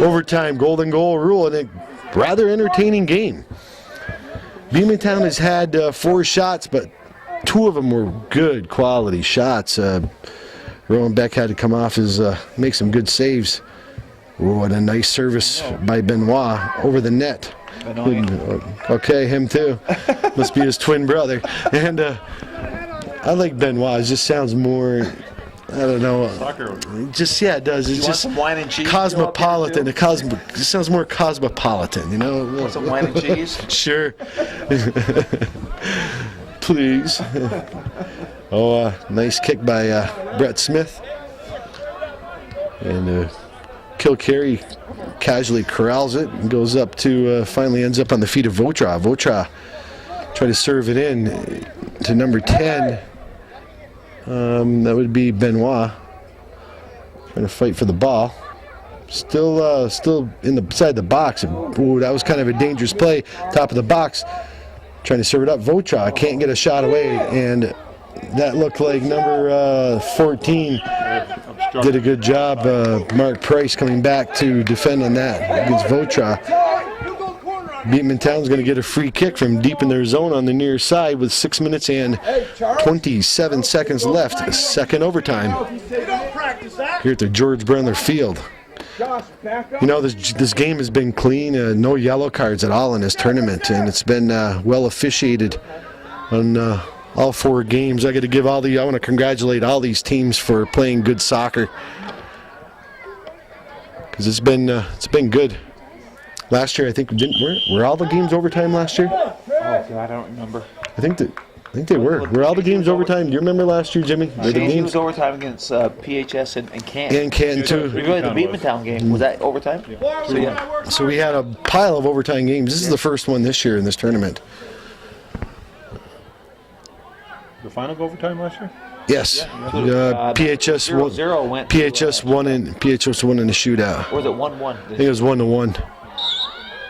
overtime, golden goal rule, and a rather entertaining game. Beekmantown has had 4 shots, but 2 of them were good quality shots. Rowan Beck had to come off make some good saves. Oh, and a nice service by Benoit over the net. Okay, him too. Must be his twin brother. And I like Benoit. It just sounds more, I don't know. Soccer. Just, yeah, it does. It's You want just some wine and cheese? cosmopolitan. It sounds more cosmopolitan, you know? Want some wine and cheese? Sure. Please. Oh, nice kick by Brett Smith. And Kilcarry casually corrals it and goes up to, finally ends up on the feet of Votra. Votra try to serve it in to number 10. That would be Benoit. Trying to fight for the ball. Still inside the box. Ooh, that was kind of a dangerous play. Top of the box. Trying to serve it up. Votra can't get a shot away, and that looked like number 14 did a good job. Mark Price coming back to defend on that against Votra. Beekmantown's going to get a free kick from deep in their zone on the near side with 6 minutes and 27 seconds left. Second overtime here at the George Brendler Field. You know, this game has been clean. No yellow cards at all in this tournament, and it's been well officiated on all 4 games. I want to congratulate all these teams for playing good soccer, because it's been good. Last year, I think were all the games overtime last year? Oh God, I don't remember. I think they were. Were all the games overtime? Do you remember last year, Jimmy? The game was overtime against PHS and Canton. And Canton too. Really, the Beekmantown game, was that overtime? Yeah. So we had a pile of overtime games. This is the first one this year in this tournament. The final go overtime last year? Yes. PHS won. 0-0 went. PHS won in the shootout. Or was it 1-1? I think it was 1-1.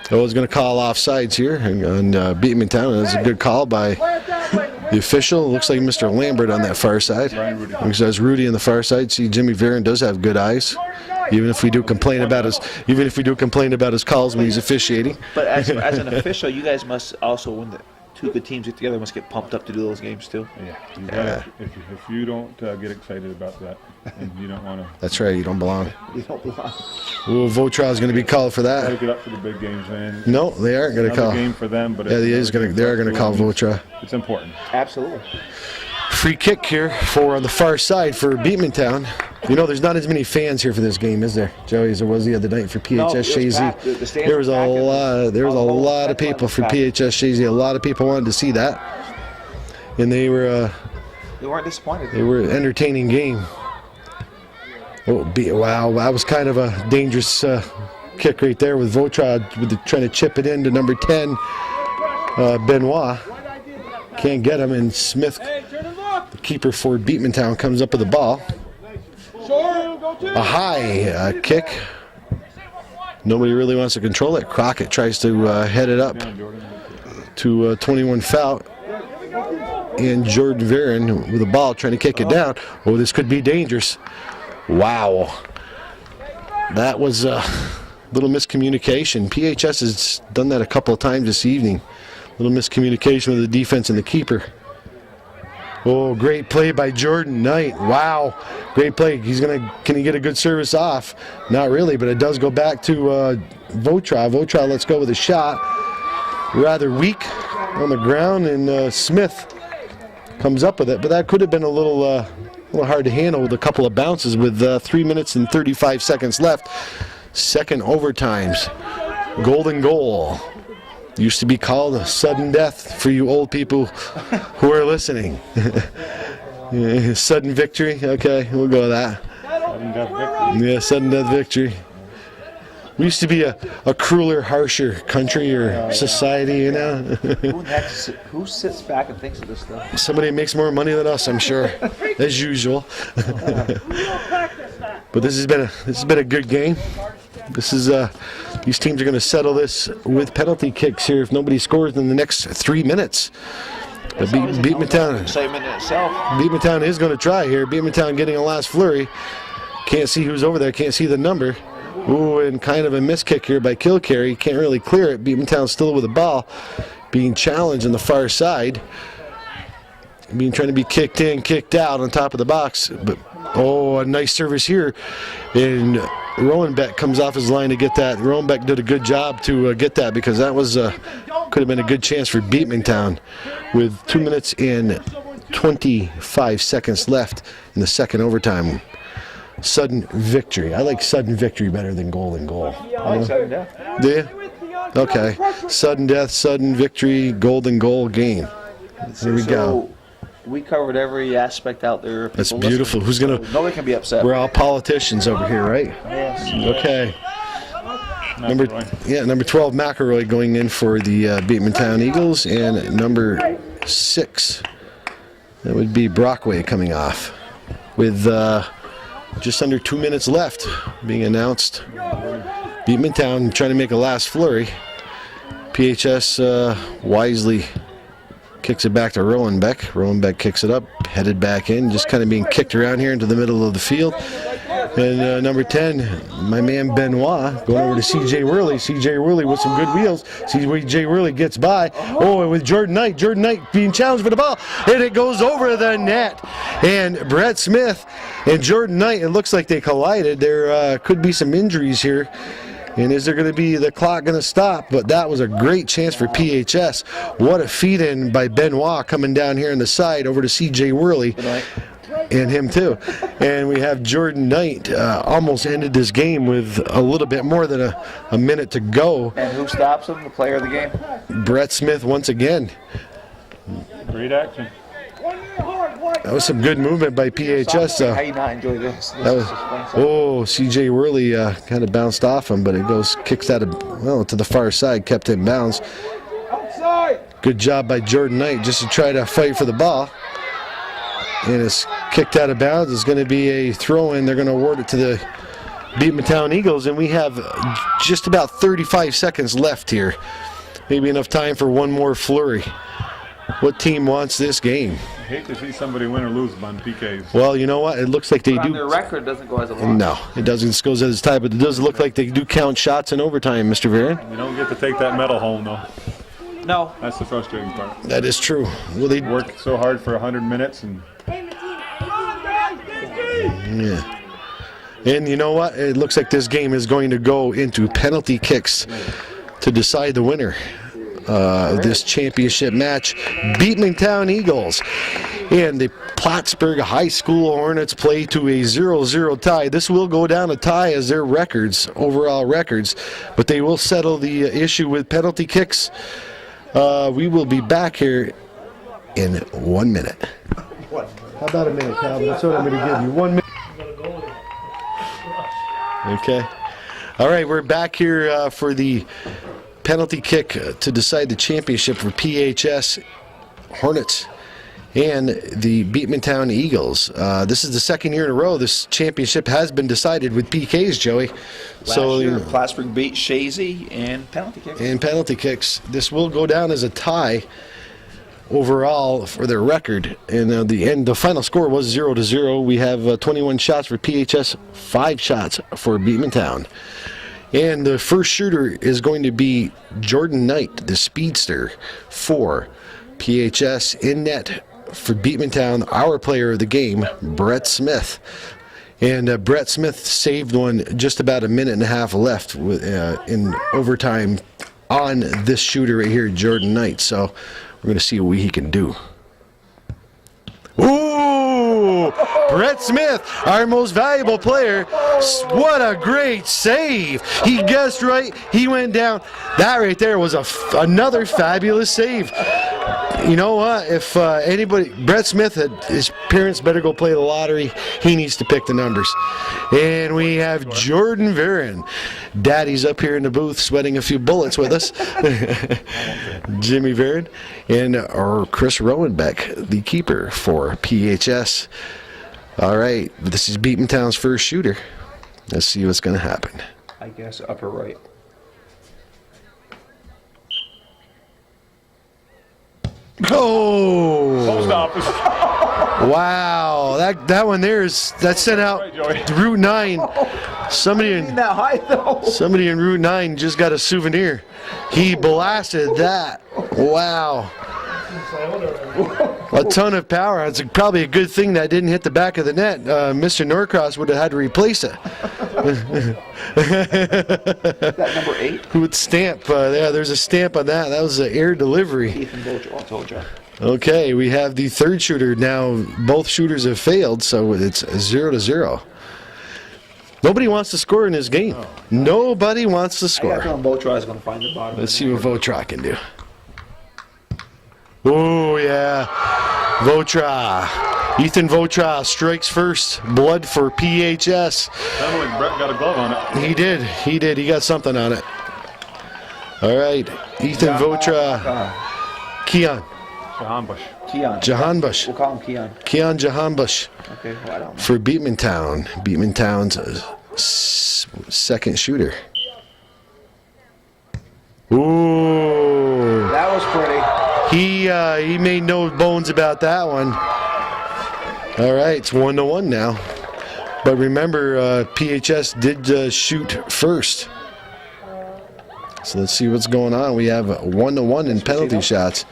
I was going to call offsides here on Beekmantown. It was a good call by the official. It looks like Mr. Lambert on that far side. Looks like Rudy on the far side. See, Jimmy Varon does have good eyes, even if we do complain about his calls when he's officiating. But as an official, you guys must also, when the 2 good teams get together, must get pumped up to do those games too. Yeah. If you don't get excited about that, and you don't want to. That's right. You don't belong. You don't belong. Ooh, Votra is going to be called for that. Take it up for the big games, man. No, they aren't going to Another call. game for them, but Yeah, they are going to call Votra. It's important. Absolutely. Free kick here for on the far side for Beekmantown. You know, there's not as many fans here for this game, is there, Joey, as there was the other night for PHS Shazy? There was a lot of people for PHS Shazy. A lot of people wanted to see that, and they weren't disappointed. They were an entertaining game. Oh, wow, that was kind of a dangerous kick right there with Votra trying to chip it in to number 10, Benoit. Can't get him, and Smith, the keeper for Beekmantown, comes up with the ball. A high kick. Nobody really wants to control it. Crockett tries to head it up to 21 foul. And Jordan Varon with the ball trying to kick it down. Oh, this could be dangerous. Wow. That was a little miscommunication. PHS has done that a couple of times this evening. Little miscommunication with the defense and the keeper. Oh, great play by Jordan Knight. Wow. Great play. Can he get a good service off? Not really, but it does go back to Votra. Votra lets go with a shot. Rather weak on the ground, and Smith comes up with it, but that could have been a little hard to handle with a couple of bounces with 3 minutes and 35 seconds left. Second overtimes. Golden goal. Used to be called a sudden death for you old people who are listening. Sudden victory. Okay, we'll go with that. Sudden death victory. Yeah, sudden death victory. We used to be a crueler, harsher country or society, you know. Who sits back and thinks of this stuff? Somebody makes more money than us, I'm sure, as usual. But this has been a good game. This is these teams are going to settle this with penalty kicks here if nobody scores in the next 3 minutes. But Beekmantown, Excitement in itself. Beekmantown is going to try here. Beekmantown getting a last flurry. Can't see who's over there. Can't see the number. Ooh, and kind of a miss kick here by Kilcarry. Can't really clear it. Beekmantown still with the ball, being challenged on the far side. Trying to be kicked in, kicked out on top of the box. But oh, a nice service here. And Rowanbeck comes off his line to get that. Rowanbeck did a good job to get that, because that was could have been a good chance for Beekmantown with 2 minutes and 25 seconds left in the second overtime. Sudden victory. I like sudden victory better than golden goal. I like sudden death. Do you? Okay. Sudden death, sudden victory, golden goal game. Here we go. We covered every aspect out there. That's beautiful. Who's gonna? Nobody can be upset. We're all politicians over here, right? Yes. Okay. Number 12 McElroy going in for the Beekmantown Eagles, and number 6, that would be Brockway coming off with just under 2 minutes left being announced. Beekmantown trying to make a last flurry. PHS wisely kicks it back to Rowanbeck. Rowanbeck kicks it up, headed back in, just kind of being kicked around here into the middle of the field. And number 10, my man Benoit, going over to C.J. Worley. C.J. Worley with some good wheels. C.J. Worley gets by. Oh, with Jordan Knight. Jordan Knight being challenged for the ball. And it goes over the net. And Brett Smith and Jordan Knight, it looks like they collided. There could be some injuries here. And is there going to be the clock going to stop? But that was a great chance for PHS. What a feed in by Benoit coming down here on the side over to C.J. Worley. And him too. And we have Jordan Knight almost ended this game with a little bit more than a minute to go. And who stops him? The player of the game? Brett Smith once again. Great action. That was some good movement by PHS. How you not enjoy this? C.J. Worley kind of bounced off him, but it kicks out to the far side, kept in bounds. Good job by Jordan Knight just to try to fight for the ball. And it's kicked out of bounds. It's going to be a throw-in. They're going to award it to the Beekmantown Eagles, and we have just about 35 seconds left here. Maybe enough time for one more flurry. What team wants this game? I hate to see somebody win or lose on PKs. Well, you know what? It looks like they do. Their record doesn't go as a loss. No, it doesn't. It goes as a tie, but it does look like they do count shots in overtime, Mr. Varon. You don't get to take that medal home, though. No. That's the frustrating part. That is true. Well, they work so hard for 100 minutes and. Yeah. And you know what? It looks like this game is going to go into penalty kicks to decide the winner of this championship match. Beekmantown Eagles and the Plattsburgh High School Hornets play to a 0-0 tie. This will go down a tie as their records, overall records, but they will settle the issue with penalty kicks. We will be back here in 1 minute. How about a minute, Calvin? That's what I'm going to give you. 1 minute. Okay. All right, we're back here for the penalty kick to decide the championship for PHS Hornets and the Beekmantown Eagles. This is the second year in a row this championship has been decided with PKs, Joey. Last year, Plattsburgh beat Shazy and penalty kicks. This will go down as a tie overall for their record, and the final score was 0-0. We have 21 shots for PHS, 5 shots for Beekmantown. And the first shooter is going to be Jordan Knight, the speedster, for PHS. In net for Beekmantown, our player of the game, Brett Smith. And Brett Smith saved one just about a minute and a half left in overtime on this shooter right here, Jordan Knight. So we're going to see what he can do. Ooh! Brett Smith, our most valuable player. What a great save. He guessed right. He went down. That right there was another fabulous save. You know what? If Brett Smith, his parents better go play the lottery. He needs to pick the numbers. And we have Jordan Varon. Daddy's up here in the booth sweating a few bullets with us. Jimmy Varon. And our Chris Rowenbeck, the keeper for PHS. All right, this is Beekmantown's first shooter. Let's see what's going to happen. I guess upper right. Oh! Post office. Wow, that one there that sent out Route 9. Somebody in Route 9 just got a souvenir. He blasted that. Wow. A ton of power. It's probably a good thing that didn't hit the back of the net. Mr. Norcross would have had to replace it. That number 8? With stamp. Yeah, there's a stamp on that. That was an air delivery. Ethan Bojo, I told you. Okay, we have the third shooter now. Both shooters have failed, so it's 0-0. Nobody wants to score in this game. Nobody wants to I score. got feeling Bojo is going to find the bottom. Let's see what Votra can do. Oh, yeah. Votra. Ethan Votra strikes first. Blood for PHS. Sounded like Brett got a glove on it. He did. He got something on it. All right. Ethan Votra. Keon. Jahanbush. We'll call him Keon. Keon Jahanbush Okay, well, I don't know. for Beekmantown. Beekmantown's second shooter. Ooh. That was pretty. He made no bones about that one. All right, it's 1-1 now. But remember, PHS did shoot first. So let's see what's going on. We have 1-1 in penalty shots.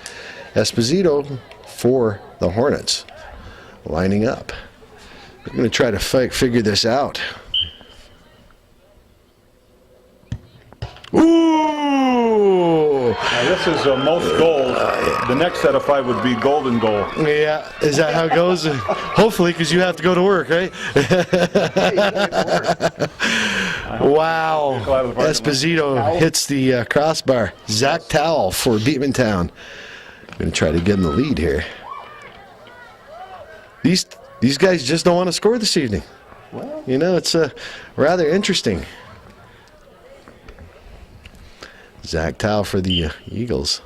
Esposito for the Hornets lining up. We're going to try to figure this out. Ooh! Now this is most gold. The next set of 5 would be golden goal. Yeah, is that how it goes? Hopefully, because you have to go to work, right? Wow. Esposito hits the crossbar. Zach Towell for Beekmantown. Going to try to get in the lead here. These guys just don't want to score this evening. Well, You know, it's rather interesting. Zach Towell for the Eagles.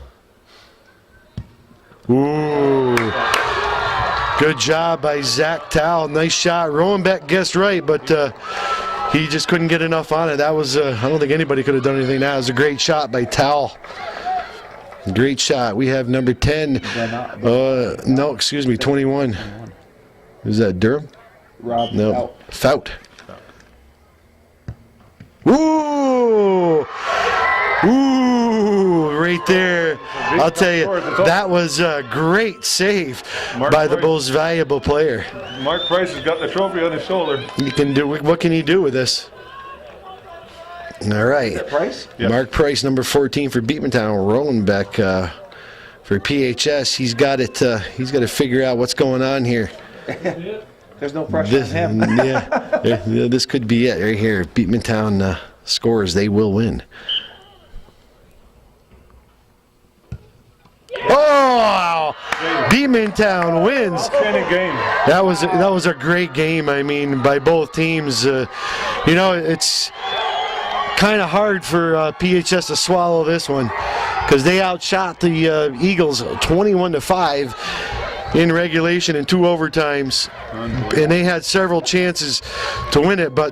Ooh. Good job by Zach Towell. Nice shot. Rowenbeck guessed right, but he just couldn't get enough on it. That was, I don't think anybody could have done anything. That was a great shot by Towell. Great shot. We have number 10. No, excuse me, 21. Is that Durham? Rob. No. Fout. Ooh! Ooh! Right there. I'll tell you, that was a great save by the most valuable player. Mark Price has got the trophy on his shoulder. You can do. What can he do with this? All right. Price? Yes. Mark Price, number 14 for Beekmantown. Rollenbeck for PHS. He's got it. He's got to figure out what's going on here. There's no pressure on him. Yeah, this could be it right here. Beekmantown scores. They will win. Oh! Beekmantown wins. Outstanding game. That was a great game. I mean, by both teams. You know, it's kind of hard for PHS to swallow this one because they outshot the Eagles 21-5. in regulation and 2 overtimes, and they had several chances to win it. But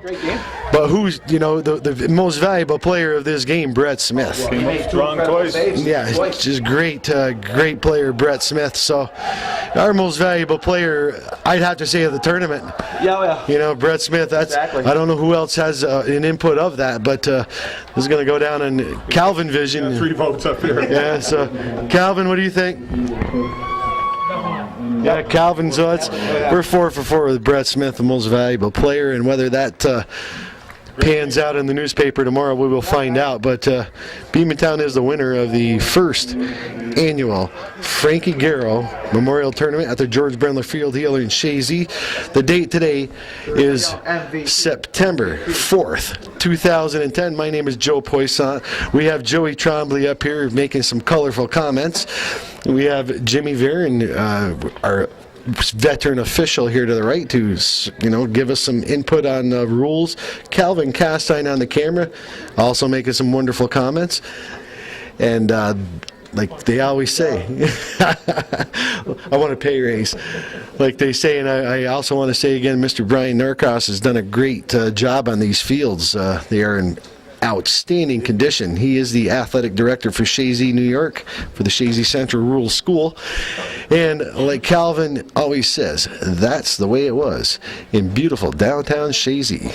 who's the most valuable player of this game? Brett Smith. Came up strong twice. Yeah, just great player, Brett Smith. So our most valuable player, I'd have to say, of the tournament. Yeah. Brett Smith. That's Exactly. I don't know who else has an input of that, but this is going to go down in Calvin vision. 3 votes up here. Yeah. So Calvin, what do you think? Yeah, Calvin. So we're 4 for 4 with Brett Smith, the most valuable player, and whether that pans out in the newspaper tomorrow, we will find out. But Beekmantown is the winner of the first annual Frankie Garrow Memorial Tournament at the George Brendler Field here in Chazy. The date today is September 4th, 2010. My name is Joe Poisson. We have Joey Trombley up here making some colorful comments. We have Jimmy Varon, our veteran official here to the right, to give us some input on rules. Calvin Castine on the camera, also making some wonderful comments. And like they always say, I want a pay raise, like they say. And I also want to say again, Mr. Brian Narcos has done a great job on these fields. They are in outstanding condition. He is the athletic director for Chazy, New York, for the Chazy Central Rural School. And like Calvin always says, that's the way it was in beautiful downtown Chazy.